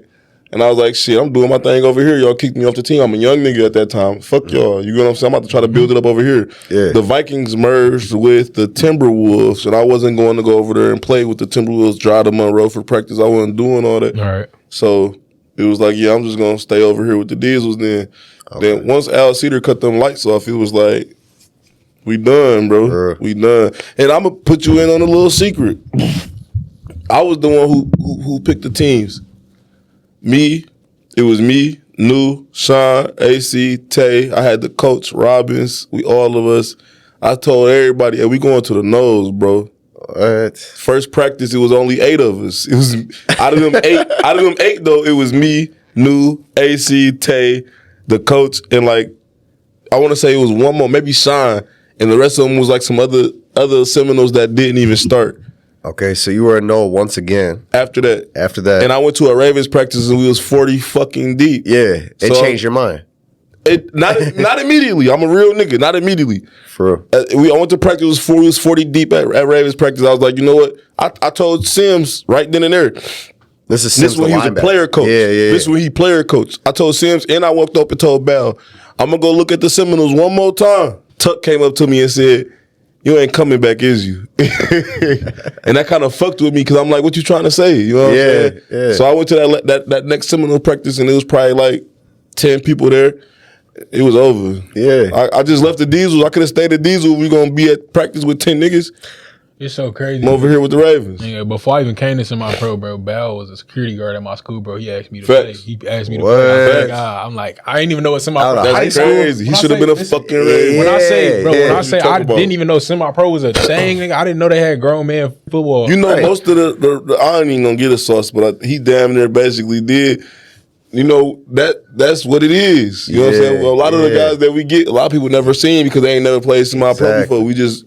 and I was like, shit, I'm doing my thing over here. Y'all kicked me off the team. I'm a young nigga at that time. Fuck y'all. You know what I'm saying? I'm about to try to build it up over here. Yeah. The Vikings merged with the Timberwolves, and I wasn't going to go over there and play with the Timberwolves, drive to Monroe for practice. I wasn't doing all that. All right. So it was like, yeah, I'm just gonna stay over here with the Diesels. Then once Al Cedar cut them lights off, it was like, we done, bro. Bruh. We done. And I'm gonna put you in on a little secret. I was the one who picked the teams. It was me, New, Sean, AC, Tay. I had the coach, Robbins. All of us. I told everybody, hey, we going to the nose, bro. What? First practice, it was only 8 of us. It was out of them eight though. It was me, New, AC, Tay, the coach, and like I want to say it was one more, maybe Sean, and the rest of them was like some other Seminoles that didn't even start. Okay, so you were a no once again. After that, And I went to a Ravens practice and we was 40 fucking deep. yeah, it So- changed your mind. It not immediately. I'm a real nigga. Not immediately. For real. I went to practice. We was 40 deep at Ravens practice. I was like, you know what? I told Sims right then and there. This is This when he was a linebacker. player coach. Yeah. This when he player coach. I told Sims and I walked up and told Bell, I'm gonna go look at the Seminoles one more time. Tuck came up to me and said, you ain't coming back, is you? And that kind of fucked with me because I'm like, what you trying to say? You know what I'm saying? Yeah. So I went to that next Seminole practice and it was probably like 10 people there. It was over. Yeah. I just left the Diesel. I could have stayed at Diesel. We gonna be at practice with 10 niggas. It's so crazy. I'm over here with the Ravens. Yeah, before I even came to semi-pro, bro, Bal was a security guard at my school, bro. He asked me to Facts. play. He asked me to What? play. I'm like, I didn't even know what semi-pro Out of was. high That's school? crazy. He When I should have say- been a listen, fucking Raven. When I say, bro, Yeah, when I what say you talking I about? didn't even know semi-pro was a thing, nigga, I didn't know they had grown man football. You know, Right. most of the I ain't even gonna get a sauce, but he damn near basically did. You know, that's what it is. You know what I'm saying? Well, a lot of the Yeah. guys that we get, a lot of people never seen because they ain't never played semi-pro Exactly. before. We just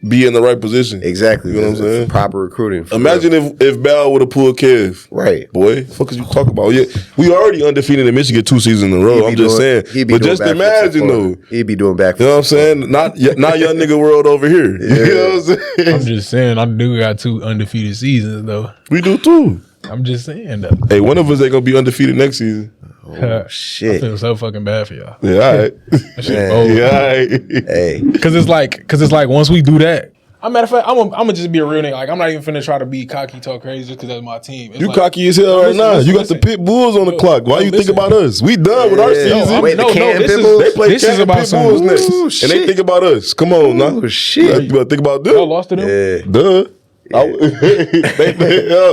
be in the right position. Exactly. You know what I'm saying? Proper recruiting. Imagine if Bell would have pulled Kev. Right. Boy, the fuck is you talking about? Yeah, we already undefeated in Michigan 2 seasons in a row. I'm just saying. But just imagine though. He'd be doing back. You know what I'm saying? Not young nigga world over here. Yeah. You know what I'm saying? I'm just saying, I do got 2 undefeated seasons though. We do too. I'm just saying though. Hey, one of us ain't gonna be undefeated next season. Oh, I shit. feel so fucking bad for y'all. Yeah, all right. That shit bold. Yeah, all right. Hey. Cause it's like once we do that, a matter of fact, I'm gonna just be a real nigga. Like I'm not even finna try to be cocky, talk crazy just cause that's my team. It's You like, cocky as hell right listen, now. listen, You got listen. the pit bulls on the clock. Why you think listen. about us? We done with our Yeah. season. Wait, the Can this Pitbulls? They play this is Cat about Pit some. Bulls next. Ooh, And they shit. think about us. Come on now. Oh, shit. You better think about them. Y'all lost to them. Yeah. Duh.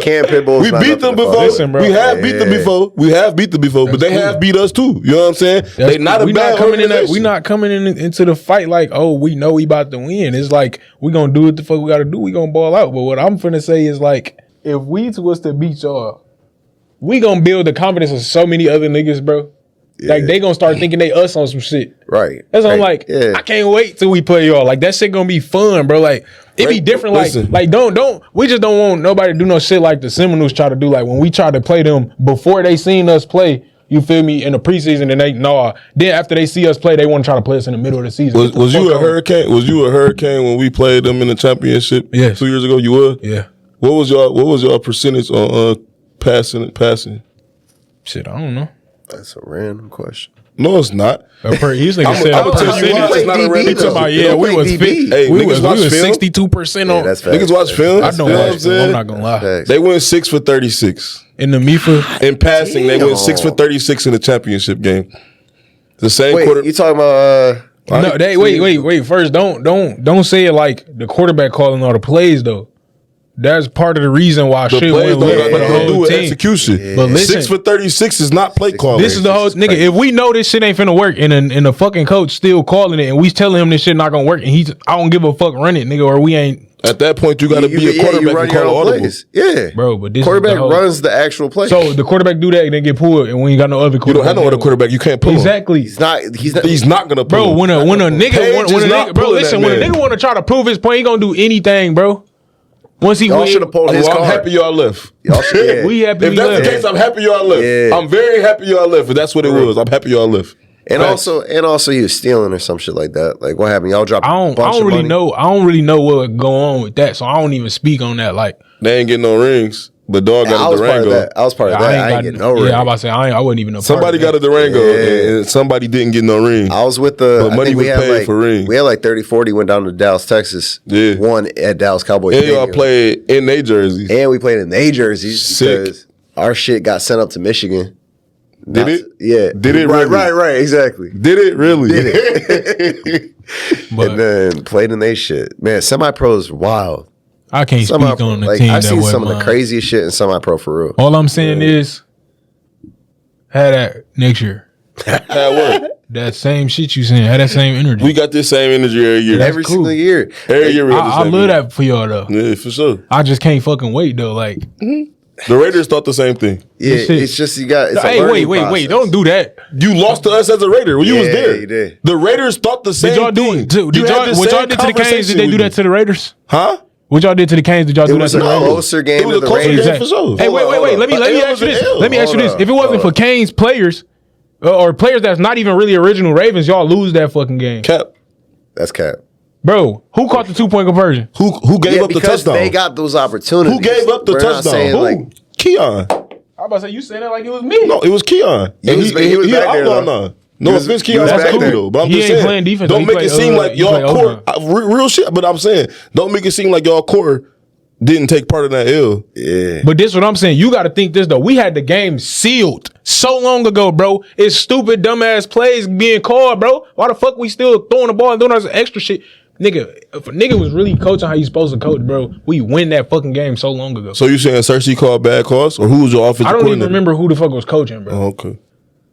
Can Pitbulls We not beat them nothing to fuck before. with. Listen, bro. We have beat them before. We have beat them before, but That's they cool. have beat us too. You know what I'm saying? They not a we bad not coming in. organization. We not coming into the fight like, oh, we know we about to win. It's like we gonna do what the fuck we gotta do. We gonna ball out. But what I'm finna say is like, if we was to beat y'all, we gonna build the confidence of so many other niggas, bro. Like they gonna start thinking they us on some shit. Right. That's what I'm Right. like. Yeah. I can't wait till we play y'all. Like that shit gonna be fun, bro. Like it be Right, different. listen. Like don't. We just don't want nobody to do no shit like the Seminoles try to do. Like when we try to play them before they seen us play. You feel me? In the preseason, and then after they see us play, they want to try to play us in the middle of the season. Was you a hurricane? Was you a hurricane when we played them in the championship? Yes. 2 years ago. You were. Yeah. What was your percentage on passing? Shit, I don't know. That's a random question. No, it's not. These niggas said I'ma a tell you why percentage. it's not a DB random He talking about though. yeah, Don't we play was DB. Hey, we niggas was watch film. 62% Yeah, on. that's facts. Niggas watch film. I don't You know what watch I'm film. I'm saying? not gonna lie. Facts. They went 6 for 36 In the MIFA, in passing. They went 6 for Damn. 36 in the championship game. The same Wait, quarter. you talking about no, they wait. First, don't say it like the quarterback calling all the plays though. That's part of the reason why the shit plays went don't left got for the nothing to do whole with team. execution. But listen, 6 for 36 is not play calling. this is the whole nigga. If we know this shit ain't finna work, and the fucking coach still calling it, and we telling him this shit not gonna work, and I don't give a fuck, run it, nigga, or we ain't. At that point, you got to be a quarterback you and run call your an own audible. plays. Yeah. Bro, but this quarterback is the whole, runs the actual play. So the quarterback do that and then get pulled, and we ain't got no other You quarterback. don't have no other quarterback. You can't pull him. Exactly. he's not He's not gonna pull Bro, him. when a nigga, Page is not bro, pulling listen, that when a man. nigga want to try to prove his point, he gonna do anything, bro. Once he Y'all win, should have pulled his Well, I'm card. happy y'all left. Y'all should, yeah. we happy. If we that's left. the case, I'm happy y'all left. Yeah. I'm very happy y'all left. If that's what it was, I'm happy y'all left. And Facts. also he was stealing or some shit like that. Like what happened? Y'all dropped I a don't bunch of really money? know. I don't really know what go on with that, so I don't even speak on that. Like, They ain't getting no rings, but dog I got a was part of Durango. that. I was part of that. I ain't getting no ring. Yeah, I'm about to say I wasn't even a part Somebody of got that. a Durango, Yeah. and somebody didn't get no ring. I was with the But I money think we was had paid like, for rings. We had like 30-40, went down to Dallas, Texas. Yeah. Won at Dallas Cowboys. And y'all Stadium. played in their jerseys. And we played in their jerseys Sick. because our shit got sent up to Michigan. Did it? Yeah. Did it Right, really? right, exactly. Did it really? But And then played in they shit. Man, semi-pro is wild. I can't speak Semi-pro, on the like, team. I've that seen wasn't some of the mine. craziest shit in semi-pro for real. All I'm saying is, had that next year. Had what? That same shit you saying. Had that same energy. We got this same energy every year. Every cool. single year. Every year we got this I same love energy. that for y'all though. Yeah, for sure. I just can't fucking wait though. Like, The Raiders thought the same thing. Yeah, This shit- it's just you got. It's a hey, learning wait, process. don't do that. You lost to us as a Raider when you was Yeah, there. you did. The Raiders thought the same Did y'all do thing. it? Did You had y'all, the what y'all same did to the Canes? conversation Did they do with that me. to the Raiders? Huh? What y'all did to the Canes? Did y'all do that was to a the Raiders? closer game It was than a the closer Raiders. game for sure. Hey, wait. Let me ask you this. Let me ask you this. If it wasn't for Canes players or players that's not even really original Ravens, y'all lose that fucking game. Cap. That's cap. Bro, who caught the 2-point conversion? Who gave up the because touchdown? they got those opportunities. Who gave up the We're not touchdown? saying, Who? like, Keon. I'm about to say you saying that like it was me. No, it was Keon. He was back there, outlaw though. now. No He was- offense, he Keon. was That's back cool there. though. But I'm He just ain't saying, playing defense, don't he make play, it seem like he y'all play core. Real shit. But I'm saying, don't make it seem like y'all core didn't take part in that L. yeah. But this what I'm saying. You got to think this though. We had the game sealed so long ago, bro. It's stupid, dumbass plays being called, bro. Why the fuck we still throwing the ball and doing all this extra shit? Nigga, if a nigga was really coaching how you supposed to coach, bro, we win that fucking game so long ago. So you saying Cersei called bad calls, or who was your offensive I don't even coordinator? remember who the fuck was coaching, bro. Oh, okay.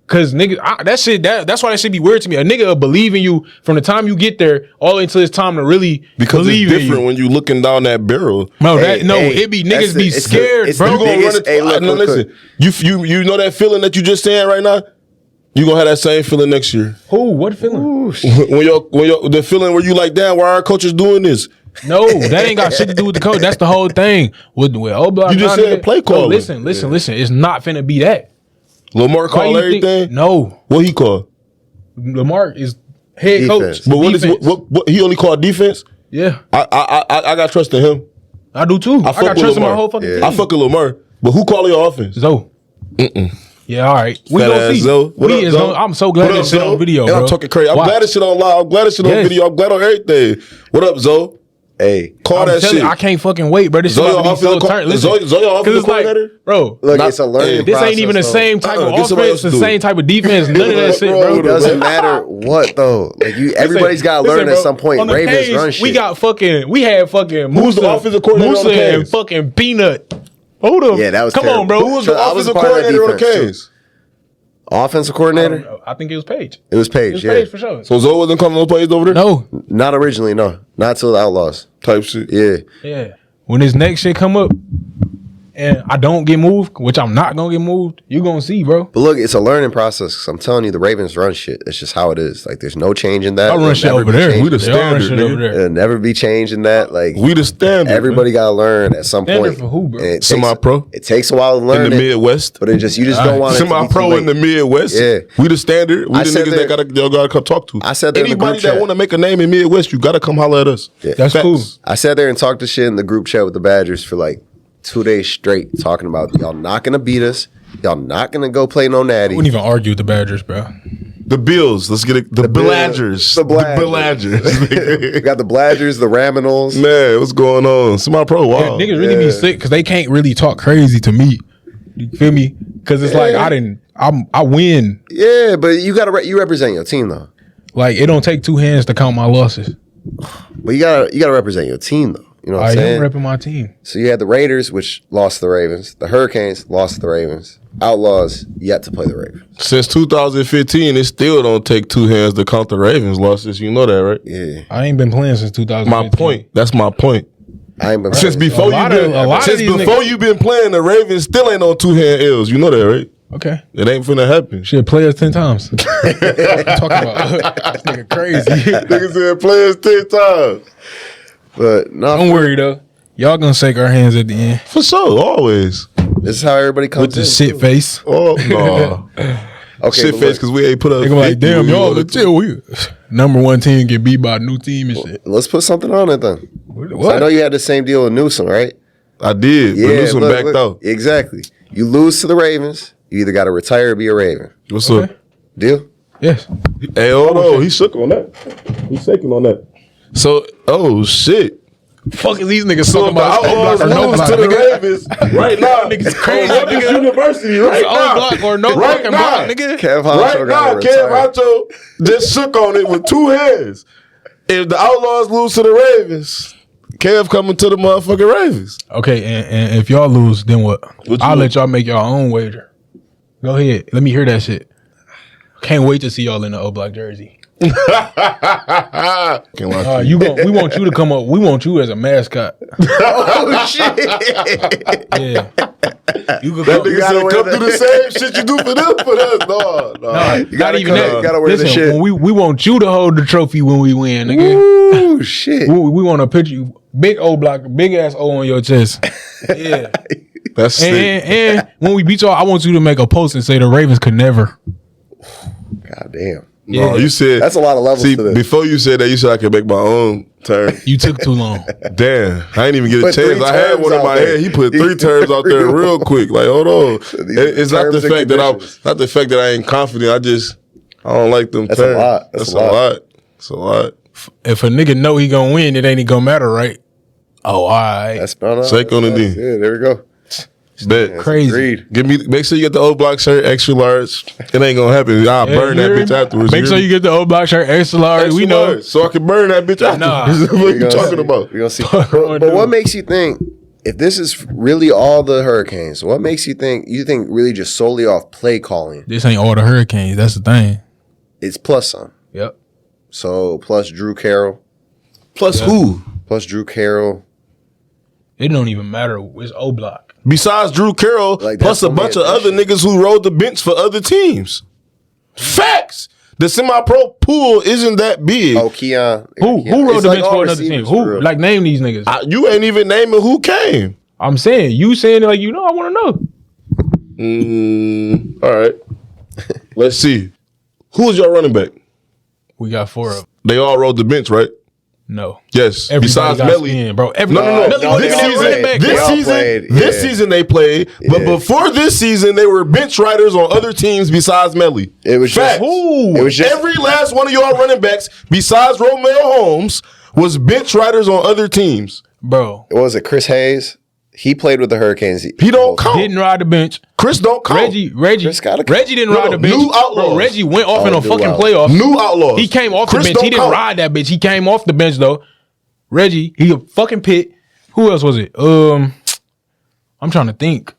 Cause nigga, that's why that shit be weird to me. A nigga will believe in you from the time you get there all until it's time to really Because believe it's in different you. when you looking down that barrel. No, Hey, it be that's niggas be it's scared, it's bro. the biggest- hey, look, No, look, listen. You know that feeling that you just saying right now? You gonna have that same feeling next year. Who? What feeling? When the feeling where you like, damn, why our coach is doing this? No, that ain't got shit to do with the coach. That's the whole thing. With O Block, You just said play calling. Listen. It's not finna be that. Lamar call everything. No, What he call? Lamar is head Defense. coach. But Defense. what he only called defense? Yeah, I got trust in him. I do too. I fuck got with trust in my Lamar. whole fucking team. I fuck with Lamar. But who call your offense? Zoe. Yeah, all right. We Fat gonna ass see. Zoe. What up, Zoe? I'm so glad What that up, shit Zoe? on video, And bro. I'm talking crazy. I'm Watch. glad this shit on live. I'm glad this shit on Yes. video. I'm glad on everything. What up, Zoe? Hey, Call I'm that telling shit. you, I can't fucking wait, bro. This Zoe shit about to be so offensive turn. co- Listen, Zoe offensive 'cause it's like, coordinator? bro, look, Not- it's a learning this process. ain't even the though. same type of Get somebody offense, else the to do same it. type of defense, none of that shit, wrong bro. with It doesn't bro. matter what though. Like everybody's got to learn at bro, some point. on the Ravens page, run shit. we had fucking Who's the Musa- offensive coordinator on the Musa and Canes? fucking Peanut. Hold up. Yeah, that was Come terrible. on, bro. Who was the I was offensive a part of that coordinator on the defense, too. Canes? Offensive I coordinator? don't know. I think it was Paige. It was Paige. It was Yeah, Paige for sure. So Zoe wasn't calling no plays over there? No. not originally. No, not till the Outlaws. Type shit. Yeah, Yeah. When this next shit come up and I don't get moved, which I'm not gonna get moved, you gonna see, bro. but look, it's a learning process. 'Cause I'm telling you, the Ravens run shit. It's just how it is. Like, there's no change in that. I run There'll shit never over be there. change We the in that. They all run standard, shit over nigga. there. There'll never be change in that. Like, We the standard. everybody got to learn at some Standard point. for who, bro? And it Semi-pro. It takes a while to man. learn In the it, Midwest. but you just don't want it to be too Semi-pro in the late. Midwest. Yeah. We the standard. We I the said niggas that- that y'all gotta come talk to. I said that in the Anybody group that chat. want to make a name in Midwest, you gotta come holler at us. Yeah. That's Facts. cool. I sat there and talked to shit in the group chat with the Badgers for like 2 days straight, talking about y'all not gonna beat us. Y'all not gonna go play no natty. I wouldn't even argue with the Badgers, bro. The Bills. Let's get it. The Bills. Bladgers. The Bladgers. Bladgers. We got the Bladgers, the Raminals. Man, what's going on? Semi-pro. Wow. Niggas really be sick because they can't really talk crazy to me. You feel me? Because it's like I win. Yeah, but you you represent your team though. Like it don't take two hands to count my losses. But you gotta represent your team though. You know what I I'm am saying? repping my team. So you had the Raiders, which lost to the Ravens. The Hurricanes lost to the Ravens. Outlaws yet to play the Ravens. Since 2015, it still don't take two hands to count the Ravens losses. You know that, right? Yeah, I ain't been playing since 2015. My point. That's my point. I ain't been Since before A lot of these niggas- you've been playing, the Ravens still ain't on two hand L's. You know that, right? Okay. It ain't finna happen. Shit, play us 10 times. What you talking about? This nigga crazy. Niggas said players 10 times. But no, Don't worry though. Y'all gonna shake our hands at the end For sure, always. this is how everybody comes with the in. shit face. Oh no. Okay, Shit but face look, because we ain't put up. They gonna be like, 50 damn, when we y'all wanted legit. We number one team get beat by a new team and shit. let's put something on it then. What? I know you had the same deal with Newsom, right? to. I did. But Newsom look, backed look. out. Exactly. You lose to the Ravens, you either got to retire or be a Raven. What's Okay. up? Deal? Yes. Hey, hold on. He shook on that. He's shaking on that. So, oh shit. Fuck is these niggas So talking if the about? Outlaws or no lose block, to the nigga. Ravens right now. Niggas crazy, on Rutgers nigga. University right It's now. on block or no Right fucking now. block, nigga. Kev Honcho Right now, gotta Kev retire. Honcho just shook on it with two hands. If the Outlaws lose to the Ravens, Kev coming to the motherfucking Ravens. Okay, and if y'all lose, then what? What you I'll want? let y'all make your own wager. Go ahead. Let me hear that shit. Can't wait to see y'all in the O Block jersey. Can't lie to We want you to come up. We want you as a mascot. Oh, shit. Yeah. You could That go. nigga gotta said, wear come that. do the same shit you do for them for us. No. Not gotta even come. that. You gotta wear the Listen, shit. when we want you to hold the trophy when we win, nigga. Ooh, shit. We want to picture you, big O Block, big ass O on your chest. Yeah. That's sick. And when we beat y'all, I want you to make a post and say the Ravens could never. God damn. No, you said That's a lot of levels See, to this. before you said that, you said I could make my own term. You took too long. Damn, I ain't even get a Put chance. three I had terms one in out my there. head. He put three terms out there real quick. Like, hold on. It's not the terms and fact that conditions. not the fact that I ain't confident. I don't like them That's a terms. lot. That's a lot. It's a lot. If a nigga know he gonna win, it ain't gonna matter, right? Oh, all right. That's no. Shake on the that's- D. Yeah, there we go. Bet. Crazy. Agreed. Make sure you get the O Block shirt, extra large. It ain't gonna happen. I'll burn that bitch afterwards. Make sure you get the O Block shirt extra large. extra We know. large, so I can burn that bitch afterwards. Nah. What We're you gonna talking see. about? We're gonna see. But what makes you think if this is really all the Hurricanes? What makes you think really just solely off play calling? This ain't all the Hurricanes. That's the thing. It's plus some. Yep. So plus Drew Carroll, Plus who? plus Drew Carroll. It don't even matter. It's O Block. Besides Drew Carroll, Like, plus that's a bunch of only other niggas who rode the bench for other teams. Facts. The semi-pro pool isn't that big. Oh, Keon. Who rode the bench for another team? Who? Like, name these niggas. You ain't even naming who came. I'm saying, you saying it like you know. I want to know. All right. Let's see. Who was your running back? We got 4 of them. They all rode the bench, right? No. Yes. Everybody Besides got Melly. spin, bro. No. This season they played. But before this season, they were bench riders on other teams besides Melly. It was Facts. just Every last one of y'all running backs besides Romeo Holmes was bench riders on other teams. Bro. What was it? Chris Hayes? He played with the Hurricanes. He don't count. Didn't ride the bench. Chris don't count. Reggie didn't ride the bench. New Outlaws. Bro, Reggie went off in a fucking Outlaws. playoff. New Outlaws. He came off Chris the bench. He didn't count. ride that bitch. He came off the bench though. Reggie, he a fucking pit. Who else was it? I'm trying to think.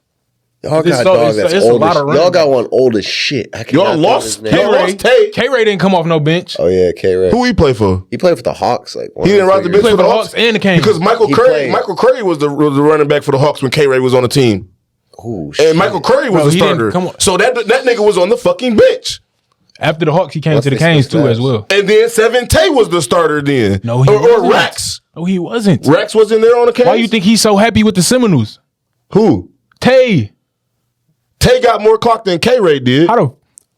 Y'all It's got so- dog it's- that's it's a old lot as of Y'all running got one old as shit. I Y'all cannot lost think of his name. K-Ray. Tay. K-Ray didn't come off no bench. Oh yeah, K-Ray. Who he play for? He played for the Hawks. Like He didn't ride the bench played for the Hawks and the Canes. because Michael He Curry. played. Michael Curry was the running back for the Hawks when K-Ray was on the team, Oh shit. and Michael Curry was Bro, the he didn't starter. come on. So that nigga was on the fucking bench. After the Hawks, he came What's to the this Canes nigga's too as names? well. And then Seven Tay was the starter then. No, he or wasn't. Rex. No, he wasn't. Rex wasn't there on the Canes. Why you think he's so happy with the Seminoles? Who? Tay. Tay got more clock than K-Ray did.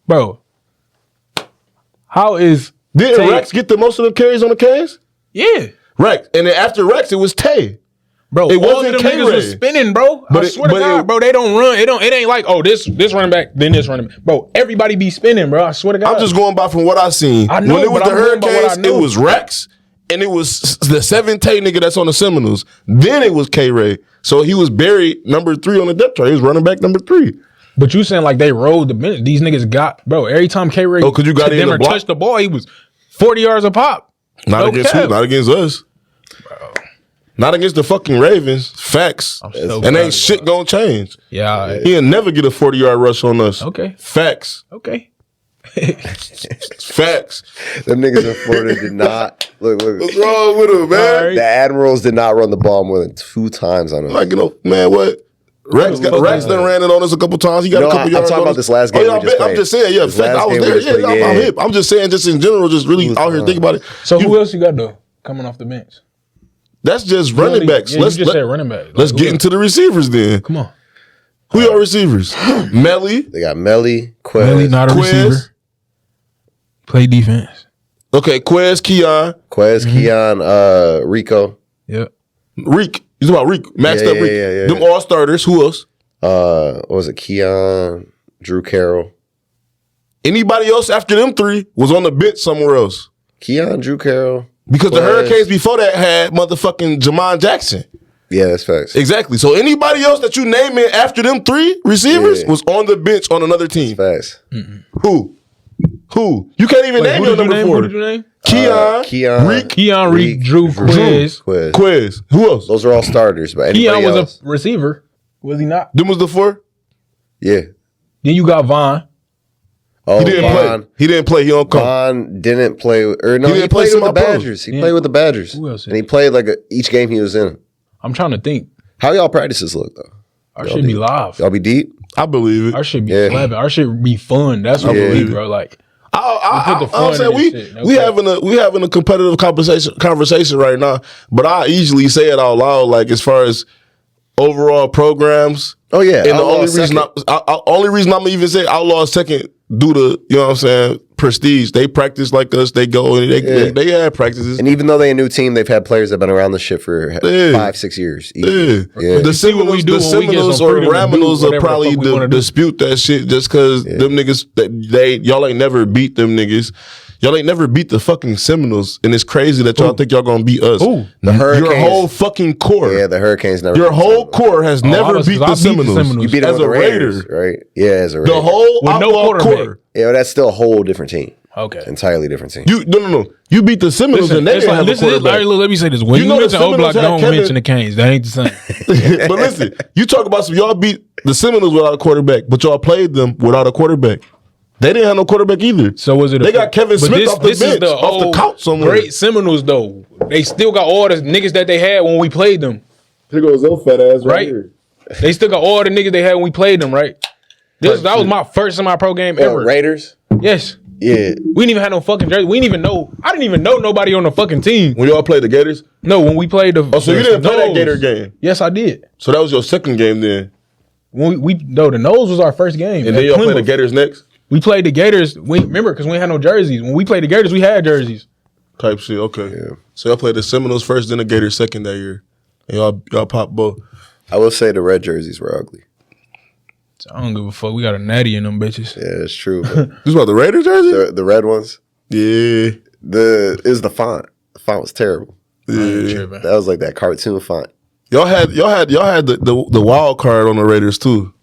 Bro? How is Didn't Tay- Rex get the most of the carries on the Canes? Yeah, Rex. And then after Rex, it was Tay. bro. It all wasn't of them niggas K-Ray. was spinning, bro. I But swear to God, bro. They don't run. It ain't like this running back, then this running back, bro. Everybody be spinning, bro. I swear to God. I'm just going by from what I seen. I know, when it was but the I'm going by what I Hurricanes, it know. was Rex, and it was the Seven Tay nigga that's on the Seminoles. Then it was K-Ray. So he was buried number 3 on the depth chart. He was running back number 3. But you saying like they rolled the bench? These niggas got, bro. Every time K-Ray Oh, 'cause you got in them the or block? touched the ball, he was 40 yards a pop. Not No against cap. who? Not against us. Not against the fucking Ravens. Facts. so And proud ain't of shit gonna change. Yeah. He'll never get a 40-yard rush on us. Okay. Facts. Okay. Facts. Them niggas in Florida did not look. What's wrong with him, man? All right. The Admirals did not run the ball more than 2 times on us. Like, you know, man, what? Rex done ran it on us a couple times. He got No, a couple I'm yards talking on about us. this last game yeah, we just I'm played. just saying, yeah, This fact, last I was game we there. just played, I'm yeah. hip. I'm just saying, just in general, just really out here thinking about it. So who else you got though coming off the bench? That's just running backs. Yeah, you just said running back. Like, Let's who get else? into the receivers then. Come on. Who your receivers? Melly, They got Melly, Quez. Really not a Quez. receiver. Play defense. okay, Quez, Keon, Quez, Keon, Rico. Yep. Reek. You talking about Reek? Maxed Yeah, up Reek. yeah. Them all starters. Who else? What was it? Keon, Drew Carroll. Anybody else after them 3 was on the bench somewhere else. Keon, Drew Carroll. Because the Quez. Hurricanes before that had motherfucking Jamon Jackson. Yeah, that's facts. Exactly. So anybody else that you name it after them 3 receivers Yeah. was on the bench on another team. Facts. Who? You can't even name your number 4. Who did you name? Keon, Keon, Reek, Keon, Reek, Drew, Quiz. Quez. Quiz. Who else? Those are all starters, but anybody Keon was else? a receiver. Was he not? Them was the 4. Yeah. Then you got Vaughn. Oh, He didn't Vaughn. play. He didn't play. He don't come. Vaughn didn't play, or no, He he, didn't play played with the semi-pro. Badgers. He played with the Badgers. Who else? And he played like each game he was in. I'm trying to think. How y'all practices look though? Our shit be live. Y'all be deep? I believe it. Our shit be Yeah. slapping. Our shit be fun. That's what Yeah. we bro. Like I'm put the fun saying in we this shit. we Okay. having a competitive conversation right now, but I easily say it out loud. Like as far as overall programs, Oh yeah. and the Outlaw only reason second. only reason I'm even say Outlaw second due to you know what I'm saying prestige. They practice like us. They go and they have practices. And even though they're a new team, they've had players that have been around the shit for 5-6 years. Yeah. Yeah. The see what we Seminoles, do the when we get Seminoles some or freedom to do Raminoles will whatever the probably fuck we wanna do. dispute that shit just because them niggas that y'all ain't never beat them niggas. Y'all ain't never beat the fucking Seminoles, and it's crazy that y'all think y'all gonna beat us. Who? The Your Hurricanes. whole fucking core. Yeah, the Hurricanes never. Your beat whole Seminoles. core has never I beat the beat the Seminoles. Seminoles. You beat them as with a the Raiders, Raider. right? Yeah, as a Raider. The whole With no Outlaw quarterback. core. Yeah, that's still a whole different team. okay. Entirely different team. You no. You beat the Seminoles Listen, and they it's didn't like, have a listen, quarterback. Larry, look, let me say this. When You you, know the mention O Seminoles Block, had don't Kevin- mention the Canes. That ain't the same. But listen, you talk about some y'all beat the Seminoles without a quarterback, but y'all played them without a quarterback. They didn't have no quarterback either. So was it? They got Kevin but Smith off the bench, off the couch somewhere. Great Seminoles though. They still got all the niggas that they had when we played them. Here goes your fat ass Right? They still got all the niggas they had when we played them. Right? That was my first semi-pro game ever. Raiders. Yes. Yeah. We didn't even have no fucking jersey. We didn't even know. I didn't even know nobody on the fucking team. When y'all played the Gators? No, when we played the. Oh, so you didn't play that Gator game? Yes, I did. So that was your second game then? When the nose was our first game. And then y'all played the Gators next? We played the Gators. Remember, because we had no jerseys. When we played the Gators, we had jerseys. Type shit, okay. Yeah. So y'all played the Seminoles first, then the Gators second that year. And y'all popped both. I will say the red jerseys were ugly. I don't give a fuck. We got a natty in them bitches. Yeah, it's true. But this about the Raiders jersey? The red ones? Yeah. The font. The font was terrible. Yeah. That was like that cartoon font. Y'all had the wild card on the Raiders too.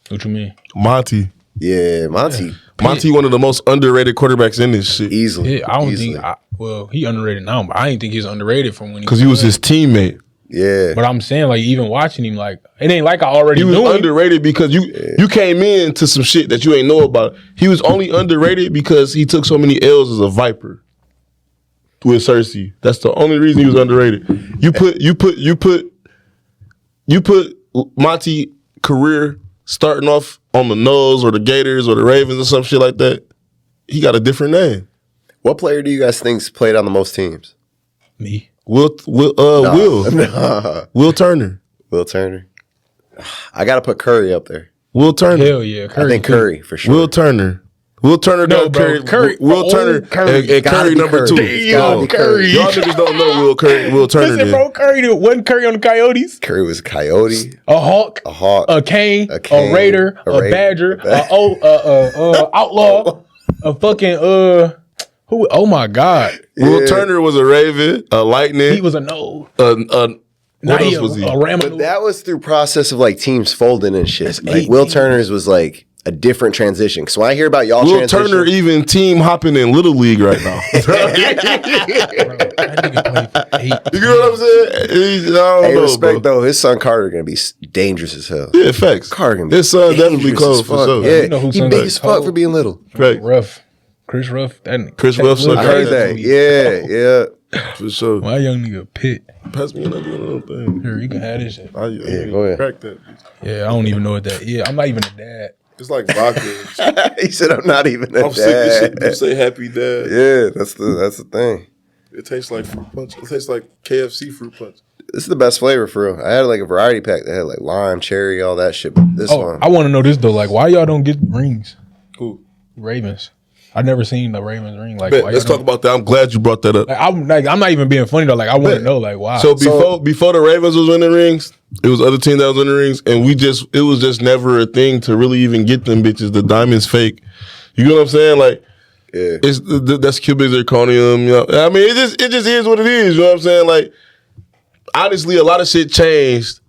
What you mean? Monty. Yeah, Monty. Yeah. Monty, one of the most underrated quarterbacks in this shit. Easily. Yeah, I don't Easily. think. Well, he underrated now, but I didn't think he's underrated from when he. Because he was his teammate. Yeah. But I'm saying, like, even watching him, like, it ain't like I already He was knew him. underrated because you came into some shit that you ain't know about. He was only underrated because he took so many L's as a Viper with Cersei. That's the only reason he was underrated. You put Monty career starting off on the Nose or the Gators or the Ravens or some shit like that. He got a different name. What player do you guys think's played on the most teams? Me. Will Turner. Will Turner. I got to put Curry up there. Will Turner. Hell yeah. I think Curry for sure. Will Turner. Will Turner No, got bro, Curry. Will Turner Curry. and Curry number Curry. 2. It's gotta be Curry. Y'all niggas don't know Will Turner. Listen, bro, wasn't Curry on the Coyotes? Curry was a Coyote, A Hawk, a Cane, a Cane, a Raider, a a Raider, Badger, Outlaw, a fucking who? Oh my God, Will Turner was a Raven, a Lightning. he was a no. What else was he? A Ram. But that was through process of like teams folding and shit. Like Will Turner's was like a different transition. Because when I hear about y'all Will transition, Turner even team hopping in Little League right now. That nigga played for 8. You know what I'm saying? I don't hey, know, respect bro. though, his son Carter gonna be dangerous as hell. Yeah, facts. Carter gonna be His son definitely dangerous cold as for fuck. sure. Yeah, You know who he son big got as fuck cold? for being little. Right. Chris Ruff. Chris Ruff, son. I heard that. Yeah. For sure. My young nigga Pitt. Pass me another one of those things. Here, you can have this shit. Yeah, go ahead. Crack that. Yeah, I don't even know what that. Yeah, I'm not even a dad. It's like vodka. He said, "I'm not even a I'm sick of shit. dad." You say happy dad. Yeah, that's the thing. It tastes like fruit punch. It tastes like KFC fruit punch. This is the best flavor for real. I had like a variety pack that had like lime, cherry, all that shit. But this one, I want to know this though. Like, why y'all don't get rings? Cool. Ravens. I've never seen the Ravens ring. Like, Bet, why let's y'all talk about that. I'm glad you brought that up. I'm not even being funny though. Like, I want to know, like, why. So before the Ravens was winning rings, it was other team that was winning rings, and it was just never a thing to really even get them bitches. The diamond's fake. You know what I'm saying? Like, yeah, that's cubic zirconium. You know, I mean, it just is what it is. You know what I'm saying? Like, honestly, a lot of shit changed.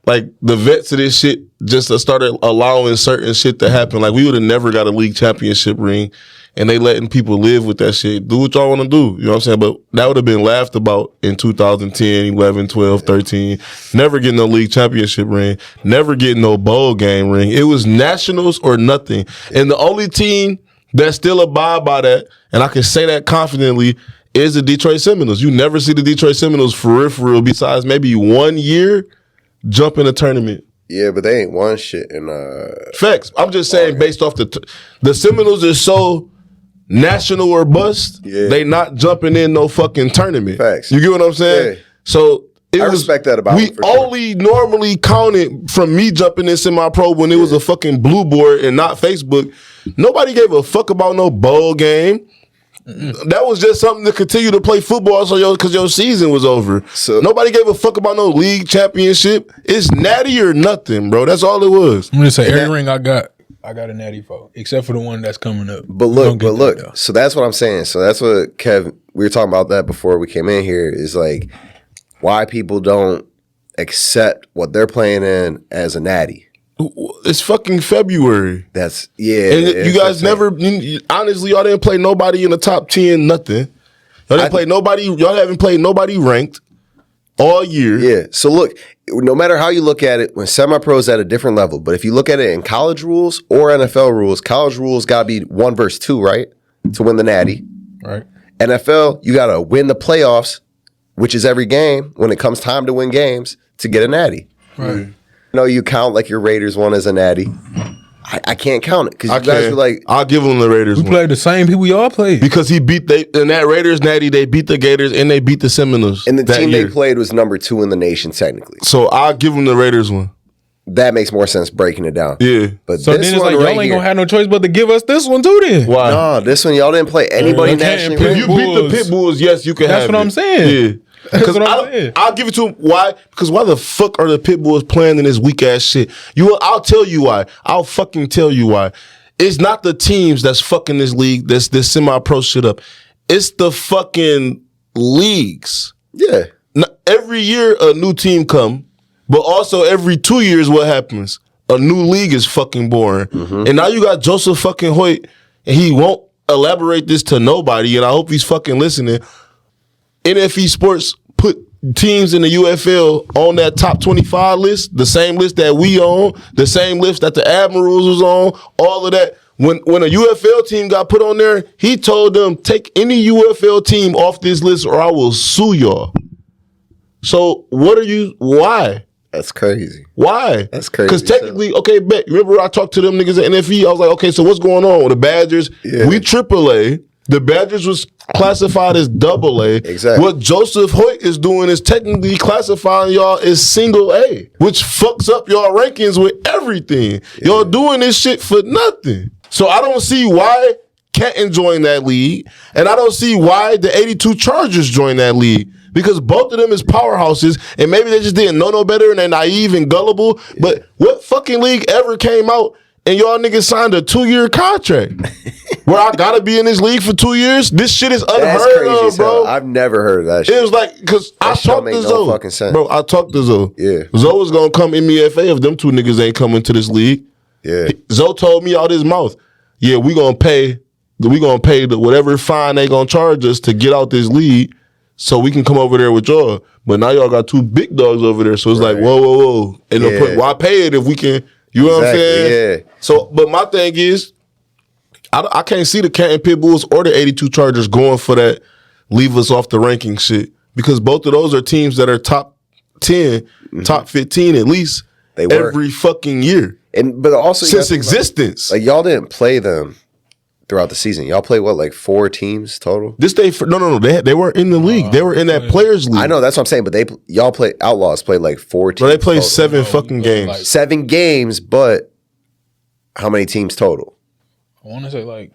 Like, the vets of this shit just started allowing certain shit to happen. Like, we would have never got a league championship ring, and they letting people live with that shit. Do what y'all want to do. You know what I'm saying? But that would have been laughed about in 2010, 11, 12, 13. Never getting no league championship ring. Never getting no bowl game ring. It was nationals or nothing. And the only team that still abide by that, and I can say that confidently, is the Detroit Seminoles. You never see the Detroit Seminoles for real, besides maybe 1 year jump in a tournament. yeah, but they ain't won shit. And Facts. I'm just saying, based off the Seminoles is so national or bust. Yeah. They not jumping in no fucking tournament. Facts. You get what I'm saying? Yeah. So I respect that about we them for sure. only normally counted from me jumping in semi-pro when it was a fucking blue board and not Facebook. Nobody gave a fuck about no bowl game. That was just something to continue to play football because your season was over. So nobody gave a fuck about no league championship. It's natty or nothing, bro. That's all it was. I'm gonna say every ring I got a natty for, except for the one that's coming up. But look, so that's what I'm saying. So that's what Kev, we were talking about that before we came in here, is like why people don't accept what they're playing in as a natty. It's fucking February. That's, yeah. And you guys never, honestly, y'all didn't play nobody in the top 10, nothing. Y'all didn't play nobody, y'all haven't played nobody ranked all year. Yeah. So look, no matter how you look at it, when semi-pro is at a different level, but if you look at it in college rules or NFL rules, college rules got to be 1 versus 2, right? To win the natty. Right. NFL, you got to win the playoffs, which is every game when it comes time to win games to get a natty. Right. No, you count like your Raiders won as a natty. I can't count it because I you guys were like, I'll give him the Raiders. We played the same people we all played. Because he beat in that Raiders natty, they beat the Gators and they beat the Seminoles. and the that team year. they played was number 2 in the nation technically. So I'll give him the Raiders one. That makes more sense breaking it down. Yeah. But So this then it's one like, right y'all ain't here, gonna have no choice but to give us this one too then. Why? no, this one y'all didn't play anybody Okay, nationally. Pit If you beat the Pit Bulls, yes, you can That's have what it. I'm saying. Yeah. That's Because what I'm saying. I'll give it to him. Why? Because why the fuck are the Pit Bulls playing in this weak ass shit? I'll tell you why. I'll fucking tell you why. It's not the teams that's fucking this league, this semi-pro shit up. It's the fucking leagues. Yeah. Every year a new team come, but also every 2 years what happens? A new league is fucking born. And now you got Joseph fucking Hoyt, and he won't elaborate this to nobody, and I hope he's fucking listening. NFE Sports put teams in the UFL on that top 25 list, the same list that we on, the same list that the Admirals was on, all of that. When a UFL team got put on there, he told them, take any UFL team off this list or I will sue y'all. So why? That's crazy. Why? That's crazy. Because technically, okay, bet. Remember I talked to them niggas at NFE? I was like, okay, so what's going on with the Badgers? Yeah. We AAA. The Badgers was classified as AA. Exactly. What Joseph Hoyt is doing is technically classifying y'all as single A, which fucks up y'all rankings with everything. Yeah. Y'all doing this shit for nothing. So I don't see why Canton joined that league, and I don't see why the 82 Chargers joined that league. Because both of them is powerhouses, and maybe they just didn't know no better, and they're naive and gullible. Yeah. But what fucking league ever came out and y'all niggas signed a 2-year contract? Where I gotta be in this league for 2 years? This shit is unheard of, bro. I've never heard of that shit. It was like, because I talked to Zoe. Fucking sense. Bro, I talked to Zoe. Yeah. Zoe was gonna come MEFA if them two niggas ain't coming to this league. Yeah. Zoe told me out his mouth, yeah, we gonna pay the whatever fine they gonna charge us to get out this league so we can come over there with y'all. But now y'all got 2 big dogs over there, so it's like, whoa. And why pay it if we can, you know what I'm saying? Yeah. So, but my thing is, I can't see the Canton Pit Bulls or the 82 Chargers going for that leave us off the ranking shit, because both of those are teams that are top 10, top 15 at least every fucking year. But also since existence. Like y'all didn't play them throughout the season. Y'all played what, like 4 teams total? No. They weren't in the league. They were in that players league. I know, that's what I'm saying. But y'all played Outlaws played like 4 teams. But they played total. 7 fucking games. Like 7 games, but how many teams total? I want to say like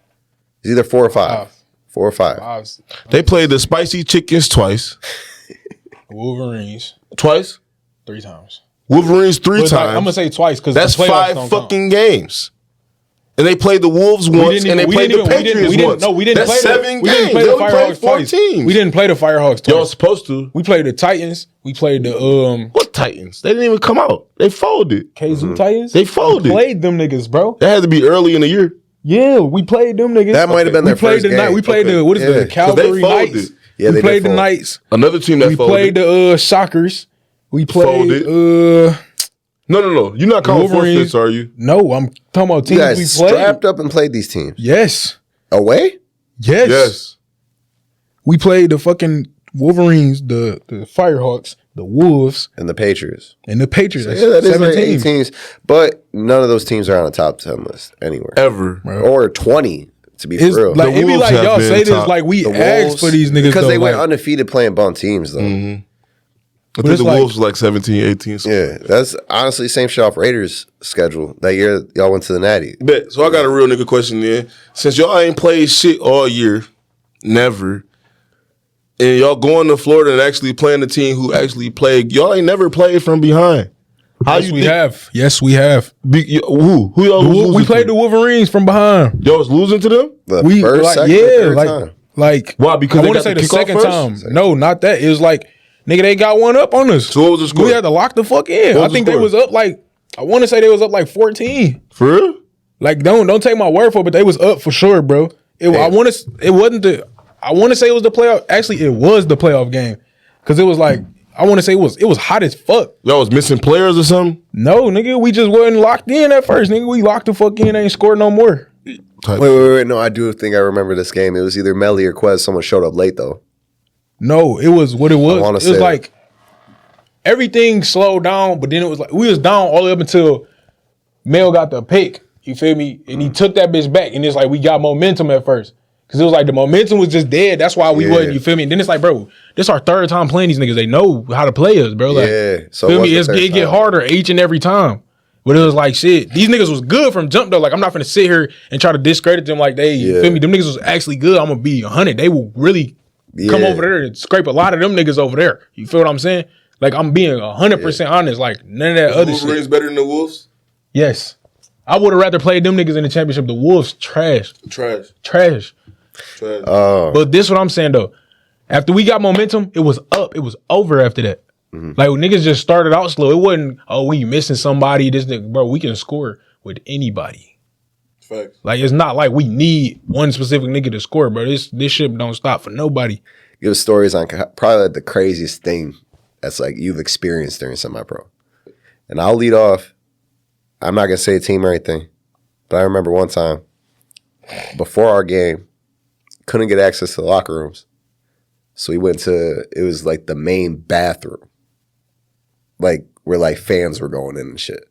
It's either 4 or 5. 4 or 5. 5. They played the Spicy Chickens twice. Wolverines Twice? 3 times. Wolverines 3 times. Like, I'm gonna say twice because that's 5 fucking games. And they played the Wolves once, and they played the Patriots once. No, we didn't that's play 7 games. We didn't play the Firehawks twice. Teams. We didn't play the Firehawks twice. Y'all supposed to. We played the Titans. We played the What Titans? They didn't even come out. They folded. KZoo Titans. They folded. We played them niggas, bro. That had to be early in the year. Yeah, we played them niggas. That might have been their first game. We played the Yeah. the Calgary they folded. Knights. Yeah, we they played did the fold. Knights. Another team that We folded. played the Shockers. We played No. You're not calling Wolverines. forfeits, are you? No, I'm talking about You teams guys we played. strapped up and played these teams. Yes. Away? Yes. We played the fucking Wolverines, the Firehawks, the Wolves, And the Patriots. and the Patriots. That's Yeah, that is 7 like 8 teams. teams. But none of those teams are on a top 10 list anywhere. Ever. Or 20, to be It's for real. like, The it be Wolves like have y'all been say this top. like we The asked Wolves, for these niggas because though, they went like, undefeated playing bum teams, though. I think it's the like- Wolves was like 17, 18. Yeah, that's honestly the same shit off Raiders' schedule. That year, y'all went to the Natty. Bet. So I got a real nigga question then. Since y'all ain't played shit all year, never, and y'all going to Florida and actually playing the team who actually played, y'all ain't never played from behind. How Yes, you we think? have. Yes, we have. Who y'all was losing We played to? the Wolverines from behind. Y'all was losing to them? The We first, like, second, yeah, or third like time. like Why? Because I they want to got say the the kickoff second first? time. No, not that. It was like, nigga, they got one up on us. So what was the score? We had to lock the fuck in. What I was the think they score? was up like, I want to say they was up like 14. For real? Like, don't take my word for it, but they was up for sure, bro. I want to say it was the playoff. Actually, it was the playoff game because it was like, I want to say it was hot as fuck. Y'all was missing players or something? No, nigga, we just wasn't locked in at first, nigga. We locked the fuck in, ain't scored no more. Wait. No, I do think I remember this game. It was either Melly or Quez. Someone showed up late, though. No, it was what it was. wanna It say was that. like everything slowed down, but then it was like we was down all the way up until Mel got the pick. You feel me? And he took that bitch back. And it's like we got momentum at first. Cause it was like the momentum was just dead. That's why we wasn't, you feel me? And then it's like, bro, this our third time playing these niggas. They know how to play us, bro. Like, so feel me? It get harder each and every time. But it was like, shit, these niggas was good from jump though. Like, I'm not finna sit here and try to discredit them like they, you feel me? Them niggas was actually good. I'm gonna be 100. They will really come over there and scrape a lot of them niggas over there. You feel what I'm saying? Like, I'm being 100% honest. Like, none of that other shit. Wolverines better than the Wolves? Yes. I would have rather played them niggas in the championship. The Wolves, trash. But this what I'm saying though. After we got momentum, it was up. It was over after that. Like niggas just started out slow. It wasn't, oh, we missing somebody. This nigga, bro, we can score with anybody. Facts. Like it's not like we need one specific nigga to score, bro. This shit don't stop for nobody. Give stories on probably like the craziest thing that's like you've experienced during semi-pro. And I'll lead off. I'm not gonna say a team or anything, but I remember one time before our game, couldn't get access to the locker rooms. So we went to, it was like the main bathroom. Like where like fans were going in and shit.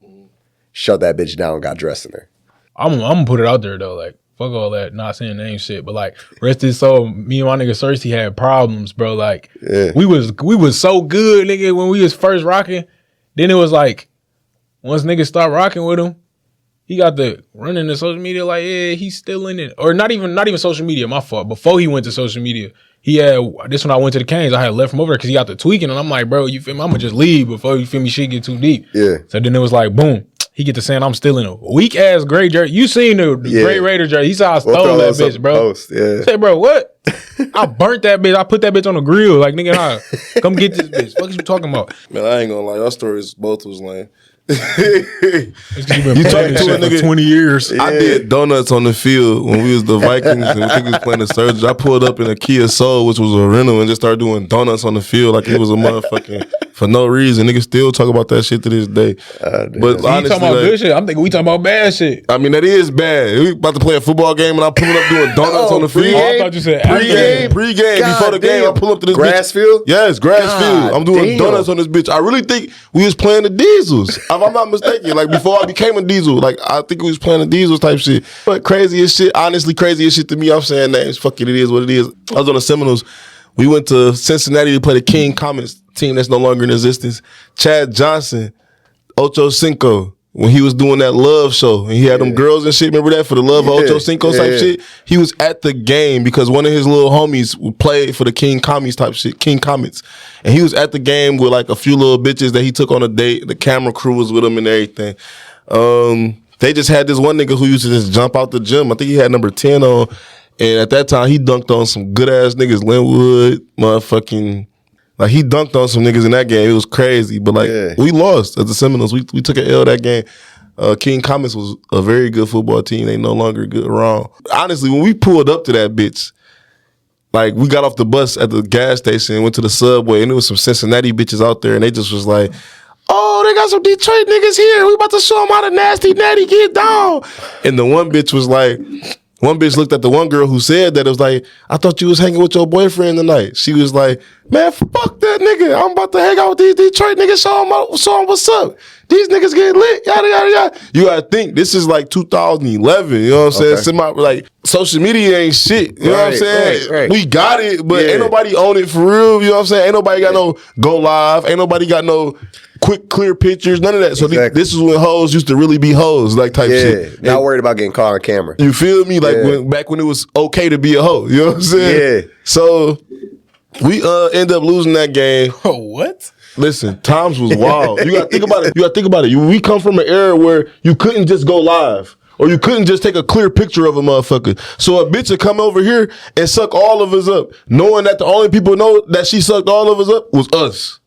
Shut that bitch down and got dressed in there. I'm gonna put it out there though, like fuck all that, not saying name shit, but like rest his soul, me and my nigga Cersei had problems, bro. Like we was so good, nigga, when we was first rocking. Then it was like once niggas start rocking with him, he got the running the social media like, yeah, he's still in it. Or not even social media, my fault. Before he went to social media, he had, this when I went to the Canes, I had left from over there because he got the tweaking. And I'm like, bro, you feel me? I'm going to just leave before, you feel me, shit get too deep. Yeah. So then it was like, boom. He get to saying I'm still in a weak-ass gray jersey. You seen the gray Raider jersey. He said I stole that bitch, bro. Say, bro, what? I burnt that bitch. I put that bitch on the grill. Like, nigga, nah, come get this bitch. What you talking about? Man, I ain't gonna lie. Our stories both was lame. You talking to a nigga 20 years. I did donuts on the field when we was the Vikings and I think we was playing the Surgeons. I pulled up in a Kia Soul, which was a rental, and just started doing donuts on the field like it was a motherfucking for no reason. Niggas still talk about that shit to this day. But honestly, you talking about good shit. I'm thinking we talking about bad shit. I mean, that is bad. We about to play a football game and I'm pulling up doing donuts on the field. Oh, I thought you said Pre-game. Before the game, I pull up to this grass field? Yes, grass field. I'm doing donuts on this bitch. I really think we was playing the Diesels. If I'm not mistaken, like before I became a Diesel, like I think we was playing the Diesels type shit. But craziest shit, honestly, craziest shit to me, I'm saying names, fuck it, it is what it is. I was on the Seminoles. We went to Cincinnati to play the King Comets team that's no longer in existence. Chad Johnson, Ocho Cinco, when he was doing that love show and he had them girls and shit, remember that for the love of Ocho Cinco type shit? He was at the game because one of his little homies played for the King Comets type shit, King Comets. And he was at the game with like a few little bitches that he took on a date. The camera crew was with him and everything. They just had this one nigga who used to just jump out the gym. I think he had number 10 on. And at that time, he dunked on some good ass niggas, Linwood, motherfucking. Like he dunked on some niggas in that game. It was crazy, but like we lost at the Seminoles. We took an L that game. King Comets was a very good football team. They no longer good around. Honestly, when we pulled up to that bitch, like we got off the bus at the gas station and went to the Subway, and there was some Cincinnati bitches out there, and they just was like, "Oh, they got some Detroit niggas here. We about to show them how the nasty natty get down." And the one bitch was like. One bitch looked at the one girl who said that. It was like, I thought you was hanging with your boyfriend tonight. She was like, man, fuck that nigga. I'm about to hang out with these Detroit niggas, show them what's up. These niggas getting lit, yada, yada, yada. You gotta think, this is like 2011, you know what I'm saying? Like, social media ain't shit, you know what I'm saying? Right. We got it, but ain't nobody own it for real, you know what I'm saying? Ain't nobody got no go live, ain't nobody got no quick, clear pictures, none of that. So this is when hoes used to really be hoes, like type shit. Not worried about getting caught on camera. You feel me? Like back when it was okay to be a hoe, you know what I'm saying? Yeah. So we end up losing that game. Oh, what? Listen, times was wild. You gotta think about it. We come from an era where you couldn't just go live. Or you couldn't just take a clear picture of a motherfucker. So a bitch would come over here and suck all of us up, knowing that the only people know that she sucked all of us up was us.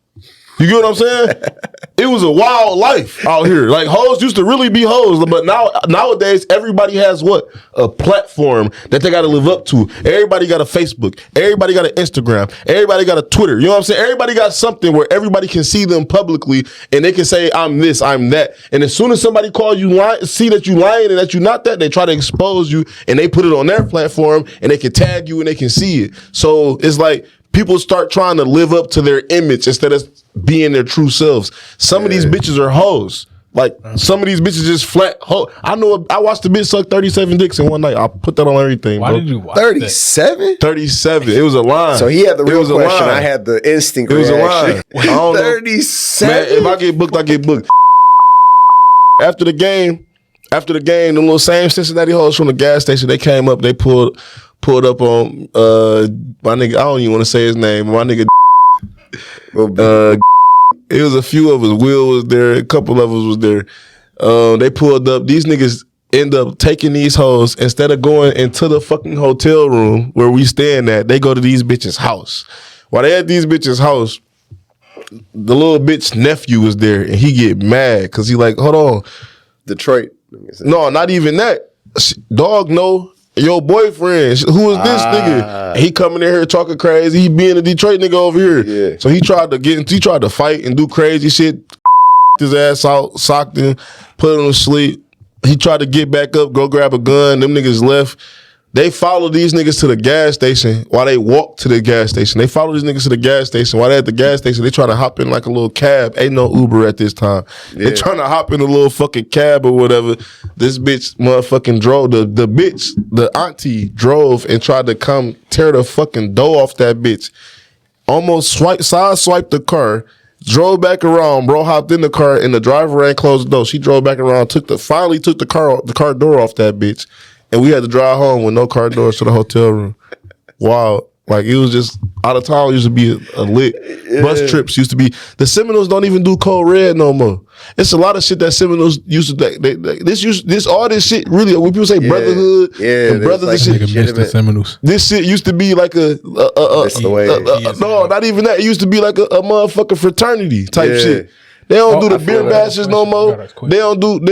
You get what I'm saying? It was a wild life out here. Like hoes used to really be hoes, but nowadays everybody has what? A platform that they got to live up to. Everybody got a Facebook. Everybody got an Instagram. Everybody got a Twitter. You know what I'm saying? Everybody got something where everybody can see them publicly and they can say, I'm this, I'm that. And as soon as somebody calls you lying, see that you lying and that you're not that, they try to expose you and they put it on their platform and they can tag you and they can see it. So it's like people start trying to live up to their image instead of being their true selves. Some of these bitches are hoes. Like some of these bitches just flat. I know. I watched the bitch suck 37 dicks in one night. I put that on everything. Why bro. did you watch 37? 37. It was a line. So he had the real question. Line. I had the instinct It was reaction. a line. I don't know. 37? Man, if I get booked, I get booked. After the game, the little same Cincinnati hoes from the gas station, they came up. They pulled up on my nigga. I don't even want to say his name. My nigga. It was a few of us. Will was there. A couple of us was there. They pulled up. These niggas end up taking these hoes. Instead of going into the fucking hotel room where we staying at, they go to these bitches' house. While they at these bitches' house, the little bitch nephew was there, and he get mad because he like, hold on. Detroit. No, not even that. Dog, no. Your boyfriend, who is this nigga? And he coming in here talking crazy. He being a Detroit nigga over here. Yeah. So he tried to fight and do crazy shit. His ass out, socked him, put him to sleep. He tried to get back up, go grab a gun. Them niggas left. They followed these niggas to the gas station while they walked to the gas station. They followed these niggas to the gas station. While they at the gas station, they trying to hop in like a little cab. Ain't no Uber at this time. Yeah. They trying to hop in a little fucking cab or whatever. This bitch motherfucking drove. The bitch, the auntie drove and tried to come tear the fucking door off that bitch. Almost side swiped the car. Drove back around, bro. Hopped in the car and the driver ain't closed the door. She drove back around, finally took the car door off that bitch. And we had to drive home with no car doors to the hotel room. Wow. Like, it was just, out of town used to be a lit. Yeah. Bus trips used to be, the Seminoles don't even do Code Red no more. It's a lot of shit that Seminoles used to, this all this shit, really, when people say brotherhood, and brothers like and shit. Mr. Seminoles. This shit used to be like no, not even that. It used to be like a motherfucking fraternity type shit. They don't do the beer bashes no more. They don't do the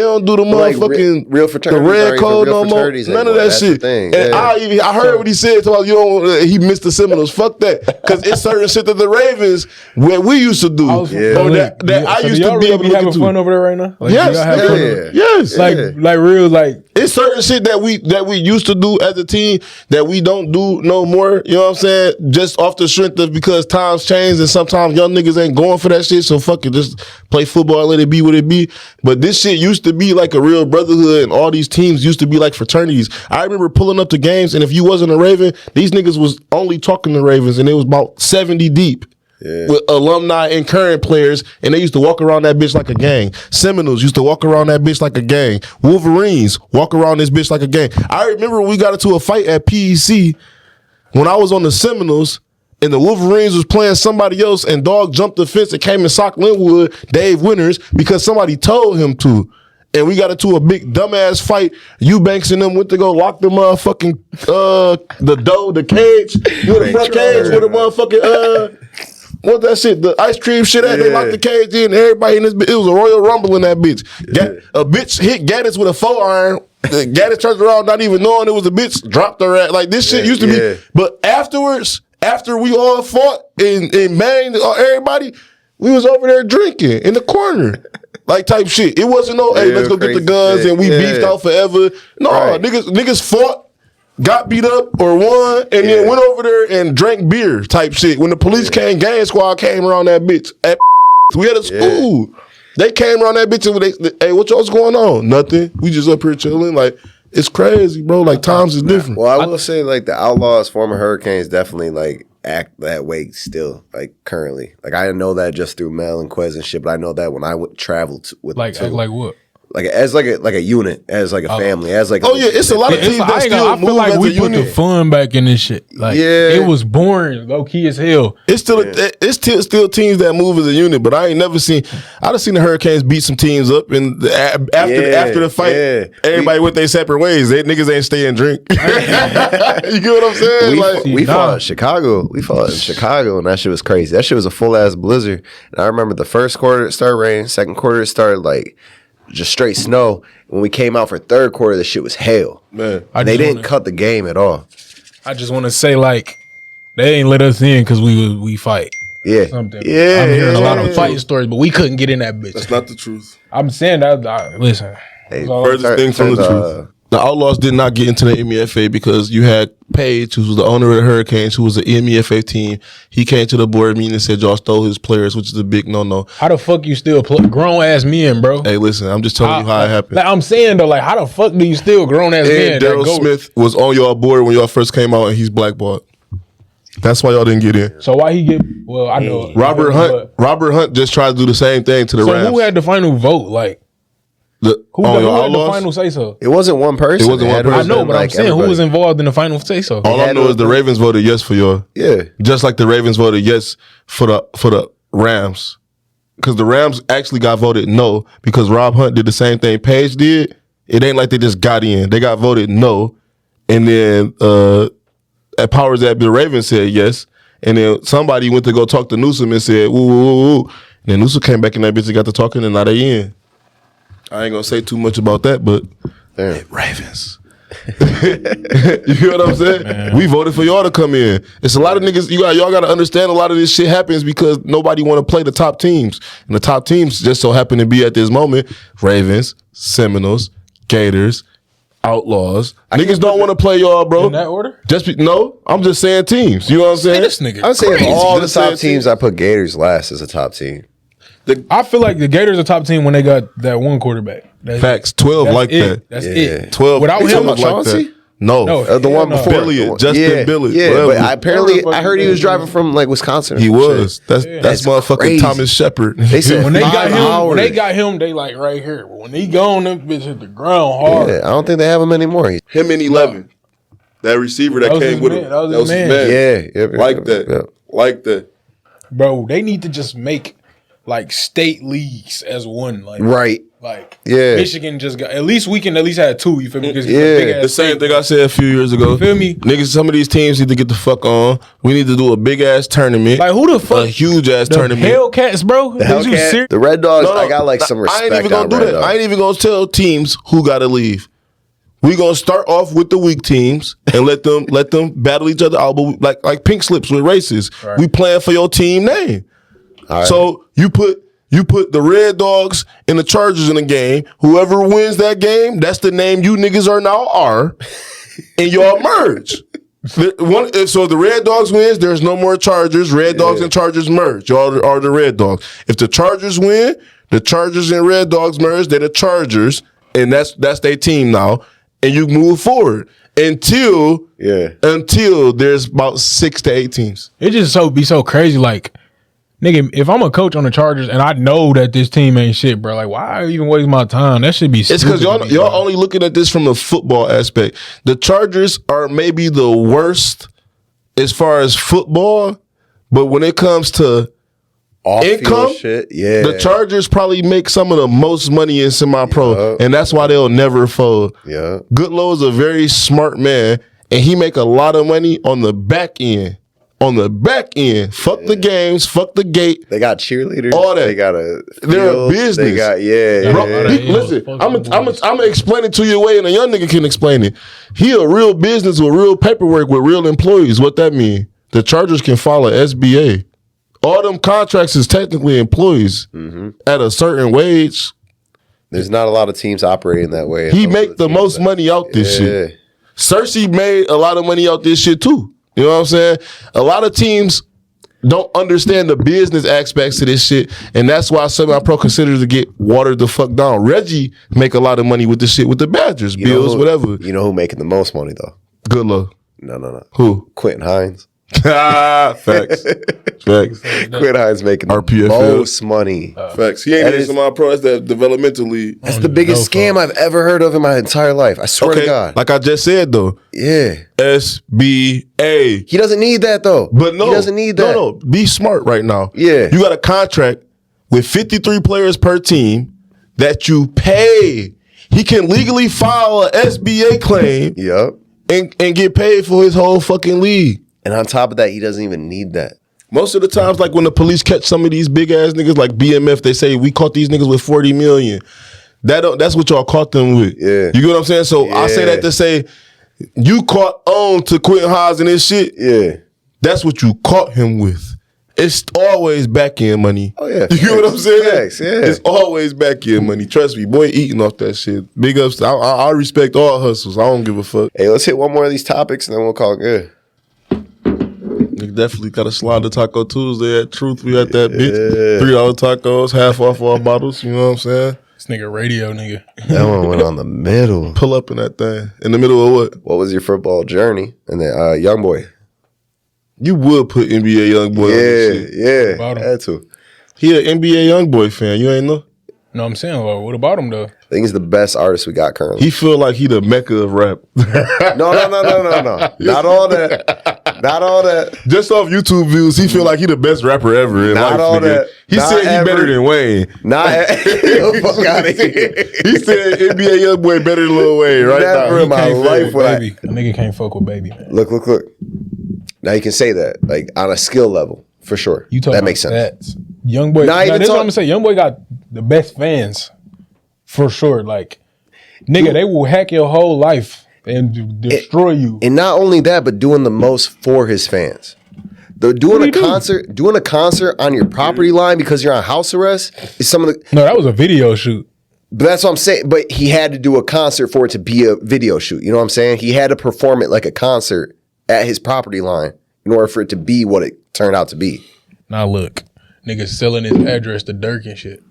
motherfucking real fraternities, the red code no more. None of that shit. And I heard what he said about he missed the Seminoles. Fuck that, because it's certain shit that the Ravens what we used to do. That I used to be able to having fun over there right now. Like, yes, like real like. It's certain shit that we used to do as a team that we don't do no more. You know what I'm saying? Just off the strength of because times change and sometimes young niggas ain't going for that shit. So fuck it, just play football and let it be what it be. But this shit used to be like a real brotherhood, and all these teams used to be like fraternities. I remember pulling up to games, and if you wasn't a Raven, these niggas was only talking to Ravens, and it was about 70 deep. Yeah. With alumni and current players, and they used to walk around that bitch like a gang. Seminoles used to walk around that bitch like a gang. Wolverines walk around this bitch like a gang. I remember when we got into a fight at PEC when I was on the Seminoles, and the Wolverines was playing somebody else, and dog jumped the fence and came and socked Linwood, Dave Winters, because somebody told him to. And we got into a big dumbass fight. Eubanks and them went to go lock the motherfucking the cage. You know, the front cage with the motherfucking what that shit? The ice cream shit at? Yeah. They locked the cage in. Everybody in this bitch. It was a Royal Rumble in that bitch. Yeah. A bitch hit Gaddis with a 4-iron. Gaddis turned around not even knowing it was a bitch. Dropped her at. Like, this shit used to be. But afterwards, after we all fought and banged everybody, we was over there drinking in the corner. Like, type shit. It wasn't no, hey, let's go get the guns and we beefed out forever. No, niggas fought. Got beat up or won, and then went over there and drank beer type shit. When the police came, gang squad came around that bitch. We had a school. They came around that bitch and hey, what y'all's going on? Nothing. We just up here chilling. Like, it's crazy, bro. Like, times is different. Well, I will say, like, the Outlaws, former Hurricanes, definitely, like, act that way still, like, currently. Like, I didn't know that just through Mel and Quez and shit, but I know that when I traveled with like, act like what? Like as like a unit, as like a family, as like it's a lot of teams that still I feel like we put the fun back in this shit. Like it was boring, low key as hell. It's still teams that move as a unit, but I ain't never seen. I done seen the Hurricanes beat some teams up, and after the fight, everybody went their separate ways. They niggas ain't stay and drink. You get what I'm saying? We fought in Chicago. We fought in Chicago, and that shit was crazy. That shit was a full ass blizzard. And I remember the first quarter it started raining, second quarter it started like just straight snow. When we came out for third quarter, the shit was hail. Man, they didn't cut the game at all. I just want to say, like, they ain't let us in because we fight. Yeah. Something. Yeah. I'm hearing a lot of fighting stories, but we couldn't get in that bitch. That's not the truth. I'm saying that. Listen. Hey, furthest thing from the truth. The Outlaws did not get into the MEFA because you had Page, who was the owner of the Hurricanes, who was the MEFA team. He came to the board meeting and said y'all stole his players, which is a big no-no. How the fuck you still grown ass men, bro? Hey, listen, I'm just telling you how it happened. Like, I'm saying though, like, how the fuck do you still grown ass men? And Daryl Smith was on y'all board when y'all first came out, and he's blackballed. That's why y'all didn't get in. So why he get? Well, I know Robert Hunt just tried to do the same thing to the Rams. So who had the final vote? Like, who had the final say so? It wasn't one person. It wasn't one person. I know, but I'm saying everybody. who was involved in the final say so? All I know is the Ravens voted yes for y'all. Yeah, just like the Ravens voted yes for the Rams, because the Rams actually got voted no because Rob Hunt did the same thing Page did. It ain't like they just got in; they got voted no, and then at powers that be, the Ravens said yes, and then somebody went to go talk to Newsom and said woo woo woo, woo. And then Newsom came back in that bitch and got to talking, and now they in. I ain't gonna say too much about that, but Ravens. You hear what I'm saying? Man. We voted for y'all to come in. It's a lot of niggas. Y'all got to understand a lot of this shit happens because nobody want to play the top teams, and the top teams just so happen to be at this moment: Ravens, Seminoles, Gators, Outlaws. Niggas don't want to play y'all, bro. In that order? No, I'm just saying teams. You know what I'm saying? This nigga I'm saying crazy. all the top teams. I put Gators last as a top team. I feel like the Gators are top team when they got that one quarterback. Facts. 12 like that. That's it. 12 without him, like that. No, the one before Billiard, Justin Billiard. Yeah, but I heard he was driving from like Wisconsin. He was. That's motherfucking crazy. Thomas Shepard. They said when they got him, they like right here. But when he gone, them bitch hit the ground hard. Yeah, I don't think they have him anymore. Him in 11. That receiver that came with him. That was his man. Yeah. Like that. Like that. Bro, they need to just make like state leagues as one. Like, right. Like, yeah. Michigan just got, we can at least have two, you feel me? The same thing I said a few years ago. You feel me? Niggas, some of these teams need to get the fuck on. We need to do a big ass tournament. Like, who the fuck? A huge ass tournament. Hellcats, bro. The Red Dogs, I got like some respect. I ain't even gonna do that. I ain't even gonna tell teams who gotta leave. We gonna start off with the weak teams and let them battle each other out, but like pink slips with races. Right. We playing for your team name. Right. So you put the Red Dogs and the Chargers in the game. Whoever wins that game, that's the name you niggas are, and y'all merge. So if the Red Dogs wins, there's no more Chargers. Red Dogs and Chargers merge. Y'all are the Red Dogs. If the Chargers win, the Chargers and Red Dogs merge. They're the Chargers, and that's their team now. And you move forward until there's about 6 to 8 teams. It just be so crazy, like. Nigga, if I'm a coach on the Chargers and I know that this team ain't shit, bro, like, why even waste my time? That should be stupid. It's because y'all only looking at this from the football aspect. The Chargers are maybe the worst as far as football, but when it comes to income, the Chargers probably make some of the most money in semi-pro, and that's why they'll never fold. Yeah. Goodlow is a very smart man, and he make a lot of money on the back end. On the back end, fuck the games, fuck the gate. They got cheerleaders. All that. They got they're a business. They got Bro, listen, I'm gonna explain it to you a way, and a young nigga can explain it. He a real business with real paperwork with real employees. What that mean? The Chargers can follow SBA. All them contracts is technically employees at a certain wage. There's not a lot of teams operating that way. He make the most money out this shit. Cersei made a lot of money out this shit too. You know what I'm saying? A lot of teams don't understand the business aspects of this shit, and that's why semi-pro considers to get watered the fuck down. Reggie make a lot of money with this shit with the Badgers, Bills, whatever. You know who making the most money though? Goodlow. No. Who? Quentin Hines. Facts. Quentin Hines making the most money. Facts. He ain't in semi-pro. That's the developmental league. That's the biggest scam I've ever heard of in my entire life. I swear to God. Like I just said though. Yeah. SBA. He doesn't need that though. But no. He doesn't need that. No. Be smart right now. Yeah. You got a contract with 53 players per team that you pay. He can legally file an SBA claim. Yep. And get paid for his whole fucking league. And on top of that, he doesn't even need that. Most of the times, like when the police catch some of these big ass niggas like BMF, they say we caught these niggas with 40 million. That's what y'all caught them with. Yeah. You get what I'm saying? So I say that to say you caught on to Quentin Hines and this shit. Yeah. That's what you caught him with. it's always back end money. Oh yeah, you get what I'm saying? Facts, yeah. It's always back end money. Trust me, boy, eating off that shit. Big ups. I respect all hustles. I don't give a fuck. Hey, let's hit one more of these topics and then we'll call it good. Nigga definitely got to slide the Taco Tuesday at Truth. We got that bitch. $3 tacos, half off all bottles. You know what I'm saying? This nigga radio nigga. That one went on the middle. Pull up in that thing. In the middle of what? What was your football journey? And then Youngboy. You would put NBA Youngboy on this shit. Yeah, About him. had to. He an NBA Youngboy fan. You ain't know? No, I'm saying, well, what about him though? I think he's the best artist we got currently. He feel like he the mecca of rap. No. Not all that. Just off YouTube views, he feel like he the best rapper ever in Not life. all Nigga. that. He Not said he ever. better than Wayne. Fuck out of here. He said NBA Youngboy better than Lil Wayne right Never now. in my Can't fuck life with would I. baby. A nigga can't fuck with baby, man. Look. Now you can say that, like on a skill level, for sure. You talking that about makes sense. stats. Youngboy. Not even This is what talk- I'm gonna say. Youngboy got the best fans, for sure. Like, nigga, they will hack your whole life and destroy you. And not only that, but doing the most for his fans. Doing a concert on your property line because you're on house arrest is some of the. No, that was a video shoot. But that's what I'm saying. But he had to do a concert for it to be a video shoot. You know what I'm saying? He had to perform it like a concert at his property line in order for it to be what it turned out to be. Now look, nigga selling his address to Dirk and shit.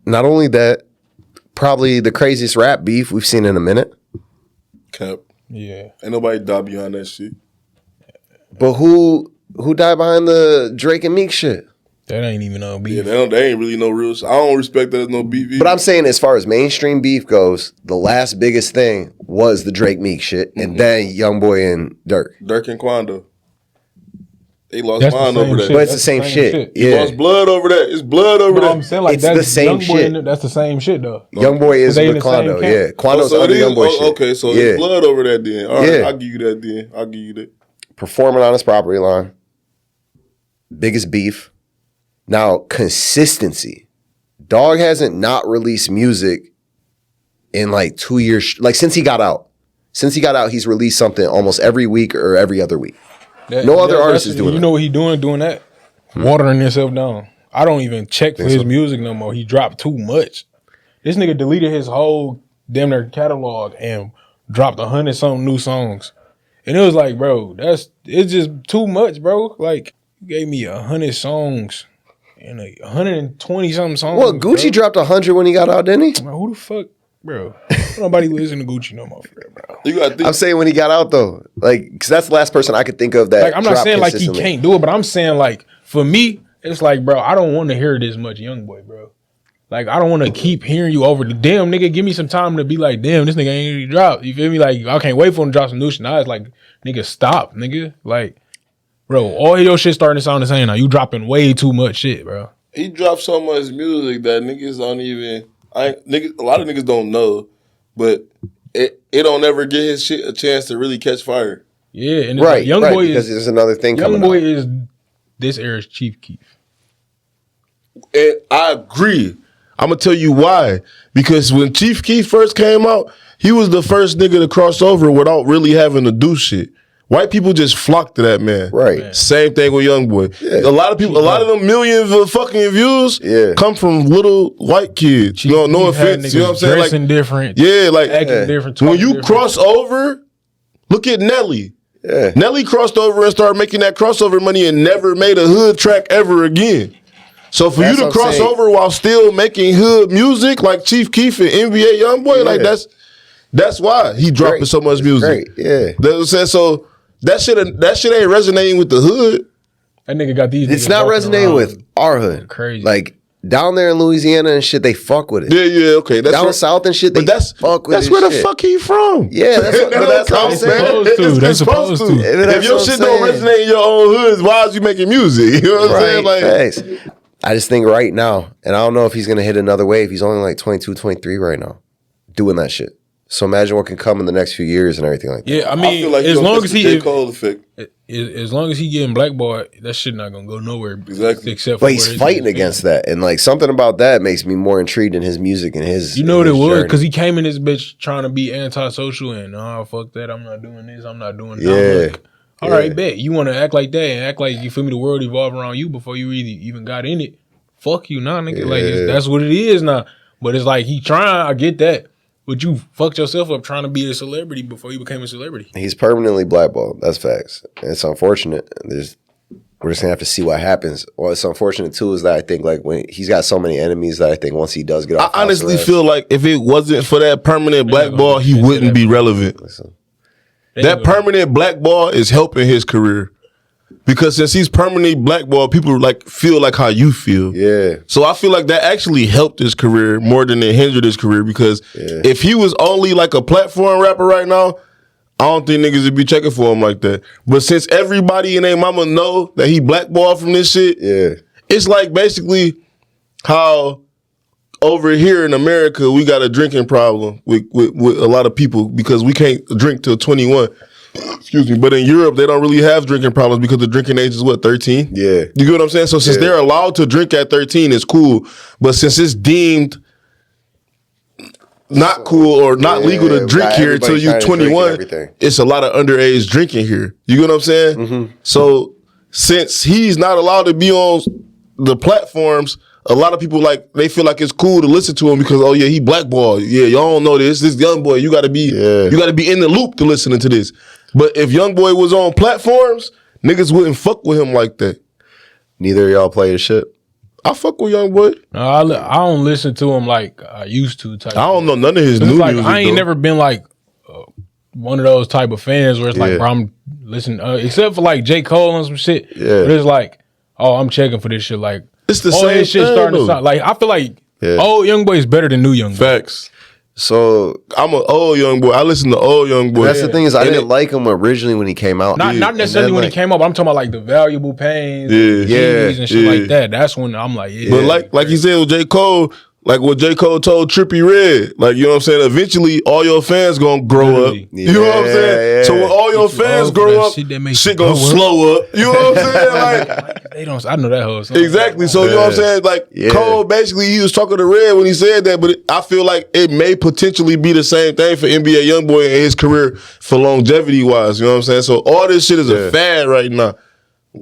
Not only that, probably the craziest rap beef we've seen in a minute. Cap. Yeah. Ain't nobody die behind that shit. But who died behind the Drake and Meek shit? That ain't even no beef. Yeah, they ain't really no real shit. I don't respect that as no beef either. But I'm saying as far as mainstream beef goes, the last biggest thing was the Drake Meek shit, and then Youngboy and Dirk. Dirk and Quando. They lost That's the mine same over that. shit. But it's That's the same shit. He Yeah. lost blood over that. It's blood over No, that. I'm saying like It's that's the same Youngboy shit. and that's the same shit though. Youngboy is They in with the same Quando, camp? yeah. Quando's so it under is- Youngboy shit. Okay, so yeah. it's blood over that then. All right, Yeah. I'll give you that then. I'll give you that. Performing on his property line. Biggest beef. Now, consistency. Dog hasn't not released music in like 2 years. Like since he got out. Since he got out, he's released something almost every week or every other week. No other artist is doing You that. know what he doing that? Watering himself down. I don't even check for his music no more. He dropped too much. This nigga deleted his whole damn near catalog and dropped 100-something new songs. And it was like, bro, it's just too much, bro. Like, you gave me 100 songs and 120-something songs. Well, Gucci bro. dropped 100 when he got out, didn't he? Like, who the fuck, bro? Nobody listen to Gucci no more, for real, bro. You got I'm saying when he got out though, like, because that's the last person I could think of that. Like, I'm not dropped saying like he consistently. can't do it, but I'm saying like for me, it's like, bro, I don't want to hear this much Youngboy, bro. Like, I don't want to keep hearing you over the damn nigga. Give me some time to be like, damn, this nigga ain't really dropped. You feel me? Like, I can't wait for him to drop some new shit. Now it's like, nigga, stop, nigga. Like, bro, all your shit starting to sound the same now. You dropping way too much shit, bro. He dropped so much music that niggas don't even. A lot of niggas don't know, but it don't ever get his shit a chance to really catch fire. Yeah, and Right, Youngboy because there's another thing coming Youngboy out. is this era's Chief Keef. And I agree. I'm gonna tell you why. Because when Chief Keef first came out, he was the first nigga to cross over without really having to do shit. White people just flocked to that man. Right. Man. Same thing with Youngboy. Yeah. A lot of people, a lot of them millions of fucking views come from little white kids. Chief No Keef had offense. You know what I'm niggas saying? dressing Like, different. yeah, like Acting different. when talking you different. cross over, look at Nelly. Yeah. Nelly crossed over and started making that crossover money and never made a hood track ever again. So for That's you to what I'm cross saying. over while still making hood music like Chief Keef and NBA Youngboy, like that's why he dropping Great. so much music. Great, yeah. That's what I'm saying. So that shit ain't resonating with the hood. That nigga got these. It's niggas not walking resonating around with our hood. Crazy. Like down there in Louisiana and shit, they fuck with it. Yeah, okay. That's Down where, south and shit, they but that's fuck with that's this where the shit. fuck he from. Yeah, that's what, but that's what I'm They saying. supposed to. They supposed to. That's If your what I'm shit don't saying. resonate in your own hoods, why is you making music? You know what I'm saying? Right, Like, thanks. I just think right now, and I don't know if he's going to hit another wave. He's only like 22, 23 right now doing that shit. So imagine what can come in the next few years and everything like that. Yeah, I I mean, feel like as you long catch as the he J. Cole effect. as long as he getting blackballed, that shit not gonna go nowhere. Exactly. Except for But he's where his fighting music against is. that. And like something about that makes me more intrigued in his music and his. You know what his it was? journey. Because he came in this bitch trying to be antisocial and fuck that. I'm not doing this. I'm not doing that. Yeah. Now look, All right, bet. You want to act like that and act like, you feel me, the world evolve around you before you really even got in it. Fuck you, nah, nigga. Like, that's what it is now. But it's like, he trying, I get that. But you fucked yourself up trying to be a celebrity before you became a celebrity. He's permanently blackballed. That's facts. And it's unfortunate. We're just going to have to see what happens. What's unfortunate, too, is that I think, like, when he's got so many enemies that I think once he does get off I honestly feel like if it wasn't for that permanent blackball, he wouldn't be relevant. Listen. That permanent blackball is helping his career. Because since he's permanently blackballed, people like feel like how you feel. Yeah. So I feel like that actually helped his career more than it hindered his career. Because if he was only like a platform rapper right now, I don't think niggas would be checking for him like that. But since everybody and their mama know that he blackballed from this shit, it's like basically how over here in America we got a drinking problem with a lot of people because we can't drink till 21. Excuse me. But in Europe, they don't really have drinking problems because the drinking age is what, 13? Yeah. You get what I'm saying? So since they're allowed to drink at 13, it's cool. But since it's deemed not cool or not legal to drink here until you're 21, it's a lot of underage drinking here. You get what I'm saying? Mm-hmm. So since he's not allowed to be on the platforms, a lot of people like they feel like it's cool to listen to him because he blackballed. Yeah, y'all don't know this. This young boy, you gotta be in the loop to listening to this. But if Youngboy was on platforms, niggas wouldn't fuck with him like that. Neither of y'all play his shit. I fuck with Youngboy. No, I don't listen to him like I used to. I don't know none of his new music. I ain't never been like one of those type of fans where it's like, bro, I'm listening, except for like J. Cole and some shit. Yeah. But it's like, I'm checking for this shit. Like, it's the same shit thing, starting to sound like I feel like old Youngboy is better than new Youngboy. Facts. So I'm an old Youngboy. I listen to old Youngboy. That's the thing is I didn't like him originally when he came out. Not necessarily when he came out, but I'm talking about like the Valuable Pains, and shit like that. That's when I'm like, But like you said with J. Cole, like what J. Cole told Trippie Redd, like, you know what I'm saying? Eventually, all your fans gonna grow up. You know what I'm saying? So when all your fans grow up, shit gonna slow up. You know what I'm saying? Like, they don't. I know that whole song. Exactly. So you know what I'm saying? Like Cole, basically, he was talking to Red when he said that, but I feel like it may potentially be the same thing for NBA Youngboy and his career for longevity wise. You know what I'm saying? So all this shit is a fad right now.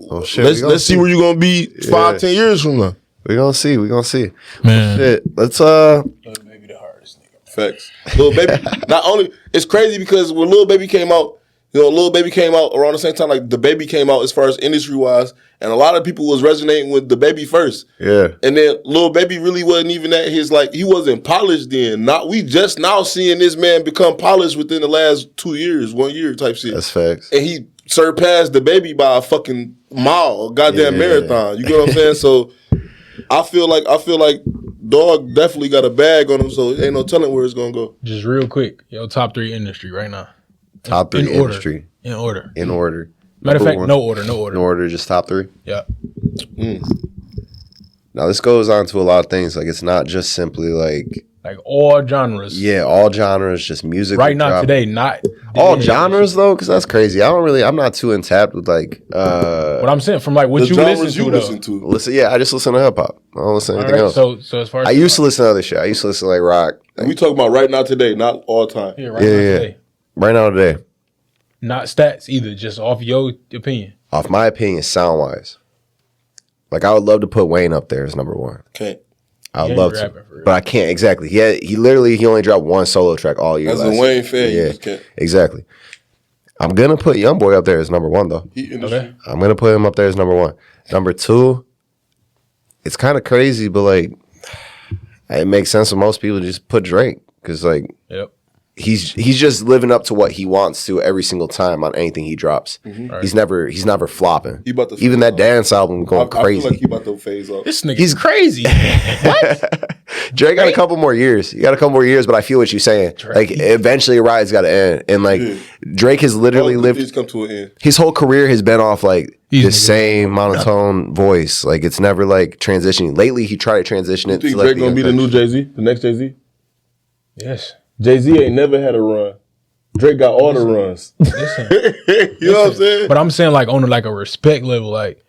Oh shit! Let's see where you gonna be 5-10 years from now. We gonna see. Man. Shit. Let's Lil Baby the hardest nigga. Facts. Lil Baby. Not only it's crazy because when Lil Baby came out, Lil Baby came out around the same time like the Baby came out as far as industry wise, and a lot of people was resonating with the Baby first. Yeah. And then Lil Baby really wasn't even at his he wasn't polished then. We just now seeing this man become polished within the last 2 years, 1 year type shit. That's facts. And he surpassed the Baby by a fucking mile, a goddamn marathon. You get what I'm saying? So I feel like Dog definitely got a bag on him, so ain't no telling where it's gonna go. Just real quick, top 3 industry right now. Top 3 industry. In order. Number Matter of fact, one. no order. No order, just top 3? Yeah. Now this goes on to a lot of things. Like it's not just simply like all genres. Yeah, all genres, just music. Right now, today, not all genres though, because that's crazy. I'm not too intapped with what I'm saying from like what you listen to. I just listen to hip hop. I don't listen to anything else. So as far as I used to listen to other shit. I used to listen to like rock. We talking about right now today, not all time. Yeah, right now today. Right now today. Not stats either, just off your opinion. Off my opinion, sound wise. Like I would love to put Wayne up there as number 1. Okay. I would love to, but I can't exactly. He only dropped 1 solo track all year. As a Wayne fan, you just can't. Exactly. I'm gonna put Youngboy up there as number 1 though. Okay. I'm gonna put him up there as number 1. Number 2, it's kind of crazy, but like it makes sense for most people to just put Drake because like he's just living up to what he wants to every single time on anything he drops. Mm-hmm. Right. He's never flopping. Even that dance album going crazy. I feel like he about to phase off. This nigga, he's crazy. What? Drake got a couple more years. He got a couple more years, but I feel what you're saying. Drake. Like eventually, a ride's got to end, and like Drake has literally lived. Come to an end. His whole career has been off like the same monotone voice. Like it's never like transitioning. Lately, he tried to transition it. You think Drake gonna be the new Jay-Z, the next Jay-Z? Yes. Jay-Z ain't never had a run. Drake got all the runs. You know what I'm saying? But I'm saying like on like a respect level, like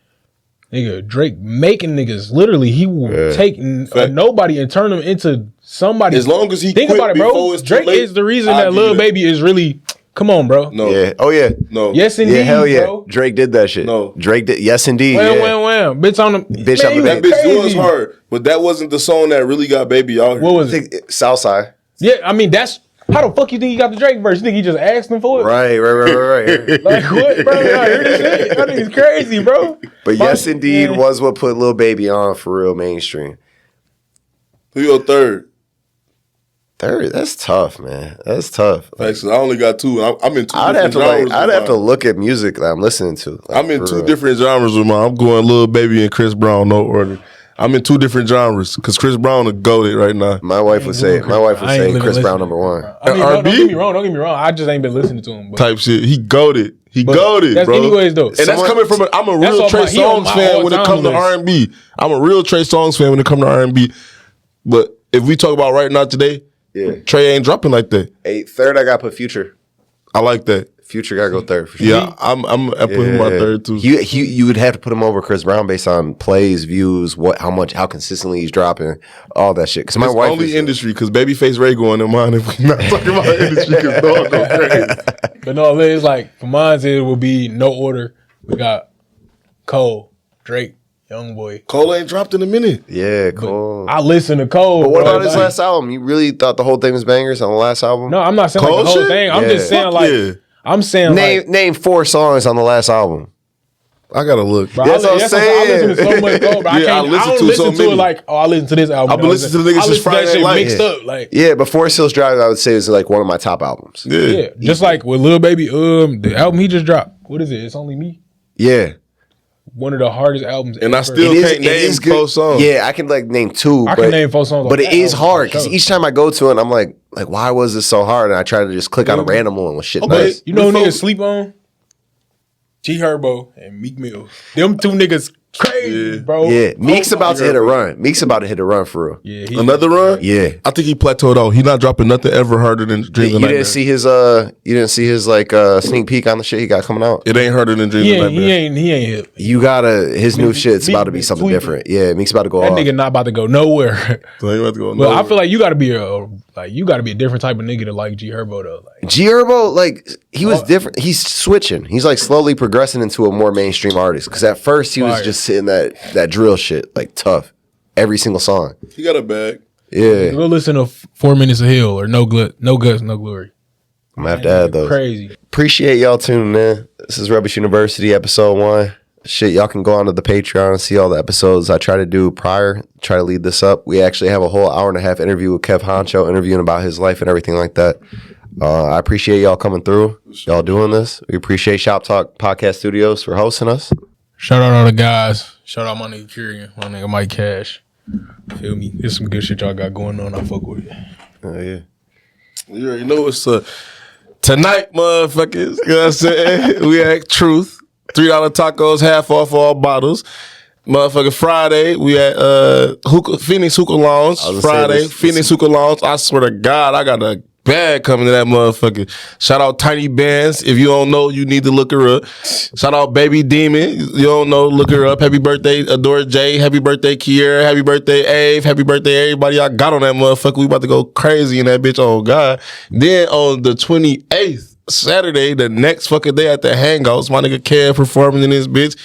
nigga, Drake making niggas literally he will take nobody and turn them into somebody. As long as he think about it, bro. Drake is the reason that Lil Baby is really Come on, bro. No. Yeah. Oh yeah. No. Yes, indeed, Yeah. Hell yeah. bro. Drake did that shit. No. Drake did. Yes, indeed. Wham, yeah. wham, wham. Bitch on the Bitch man, on you the That was bitch crazy. was hard, but that wasn't the song that really got Baby out here. What was it? Southside. Yeah, I mean that's how the fuck you think he got the Drake verse? You think he just asked him for it? Right. Like what, bro? Y'all hear this shit? That nigga's crazy, bro. But yes, indeed, yeah. was what put Lil Baby on for real mainstream. Who your third? Third, that's tough, man. That's tough. Actually, I only got two. I'm in two I'd have different to genres. I'd with have to mine. look at music that I'm listening to. Like, I'm in for two real. different genres with mine. I'm going Lil Baby and Chris Brown, no order. I'm in two different genres because Chris Brown is goated right now. My wife would say. My wife would I ain't say living Chris Brown listening. number one. I mean, R&B? don't get me wrong. Don't get me wrong. I just ain't been listening to him. But Type shit. He goated. He But goated, that's bro. anyways, though. And that's Someone- coming from. I'm a That's real on Trey my- he on Songz my fan when it all-time comes to list. R&B. I'm a real Trey Songz fan when it comes to R&B. But if we talk about right now today, Yeah. Trey ain't dropping like that. Third, I got to put Future. I like that. Future got to go third for sure. Yeah, I'm putting him my third too. You would have to put him over Chris Brown based on plays, views, how consistently he's dropping, all that shit. Because my It's wife only is, industry because Babyface Ray going in mine if we not talking about industry because dog go crazy. But no, it's like for mine, it will be no order. We got Cole, Drake, Youngboy. Cole ain't dropped in a minute. Yeah, cool. I listen to Cole. But what bro. about his last album? You really thought the whole thing was bangers on the last album? No, I'm not saying Cole like the whole shit? thing. I'm Yeah. just saying Fuck like yeah. I'm saying like. Name 4 songs on the last album. I gotta look. Bro, That's what I'm I saying. listen to so much Cole, bro. I Yeah, can't. I listen I don't to listen so to many. it like, oh, I listen to this album. I've been listening to the niggas I since listen to that Friday shit Night Lights. mixed up, like Yeah, but Forest Hills Drive, I would say is like one of my top albums. yeah. Just like with Lil Baby, the album he just dropped. What is it? It's Only Me. Yeah. One of the hardest albums. And I ever. still can't name 4 songs. Yeah, I can like name 2. I can name 4 songs. But on it that is album, hard for because sure. each time I go to it, I'm like, why was this so hard? And I try to just click on a random one with shit Okay. nice. You know who Before- niggas sleep on? G Herbo and Meek Mill. Them 2 niggas crazy, Yeah. bro. Yeah, Meek's Oh, about to hit a run. Meek's about to hit a run for real. Yeah, Another run? Yeah. I think he plateaued out. He not dropping nothing ever harder than Dreams You of Nightmare. didn't see his like sneak peek on the shit he got coming out. It ain't harder than Dreams He of ain't, Nightmare. he ain't hip. You gotta his new shit's Meek about to be been something tweaking. different. Yeah, Meek's about to go That off. nigga not about to go nowhere. So he about to go But I nowhere. feel like you got to be a different type of nigga to like G Herbo though. Like, G Herbo, like he was different. He's switching. He's like slowly progressing into a more mainstream artist. Because at first he was Fire. just sitting that drill shit, like tough, every single song. he got a bag. Yeah, go listen to 4 Minutes of Hell or No Guts, No Glory. I'm gonna have to add those. Crazy. Appreciate y'all tuning in. This is Rubbish University, episode 1. Shit, y'all can go onto the Patreon and see all the episodes I try to do prior, try to lead this up. We actually have a whole hour-and-a-half interview with Kev Honcho, interviewing about his life and everything like that. I appreciate y'all coming through, y'all doing this. We appreciate Shop Talk Podcast Studios for hosting us. Shout out all the guys. Shout out my nigga Kieran, my nigga Mike Cash. Feel me? There's some good shit y'all got going on. I fuck with it. Oh, yeah. You already know it's tonight, motherfuckers. You know what I'm saying? We at Truth. $3 tacos, half off all bottles. Motherfucking Friday, we at Phoenix Hookah Lounge. I was gonna say Friday, this- Phoenix Hookah Lounge. I swear to God, I got a bag coming to that motherfucker. Shout out Tiny Bands. If you don't know, you need to look her up. Shout out Baby Demon. You don't know, look her up. Happy birthday, Adore J. Happy birthday, Kiera. Happy birthday, Ave. Happy birthday, everybody I got on that motherfucker. We about to go crazy in that bitch. Oh, God. Then on the 28th, Saturday, the next fucking day at the Hangouts, my nigga Kev performing in this bitch.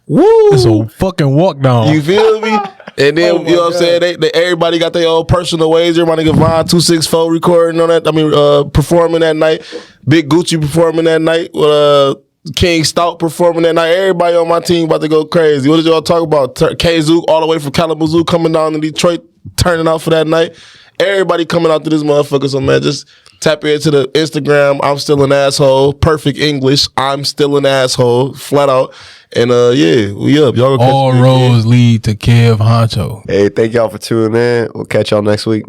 Woo! It's a fucking walk down. You feel me? And then, Oh my you know what I'm saying? They everybody got their own personal wager. My nigga Von 264 recording on that. I mean, performing that night. Big Gucci performing that night. King Stout performing that night. Everybody on my team about to go crazy. What did y'all talk about? K-Zook all the way from Kalamazoo coming down to Detroit, turning out for that night. Everybody coming out to this motherfucker. So, man, just tap into the Instagram. I'm still an asshole. Perfect English. I'm still an asshole. Flat out. And, yeah, we up. Y'all gonna catch All me again. roads lead to Kev Honcho. Hey, thank y'all for tuning in. We'll catch y'all next week.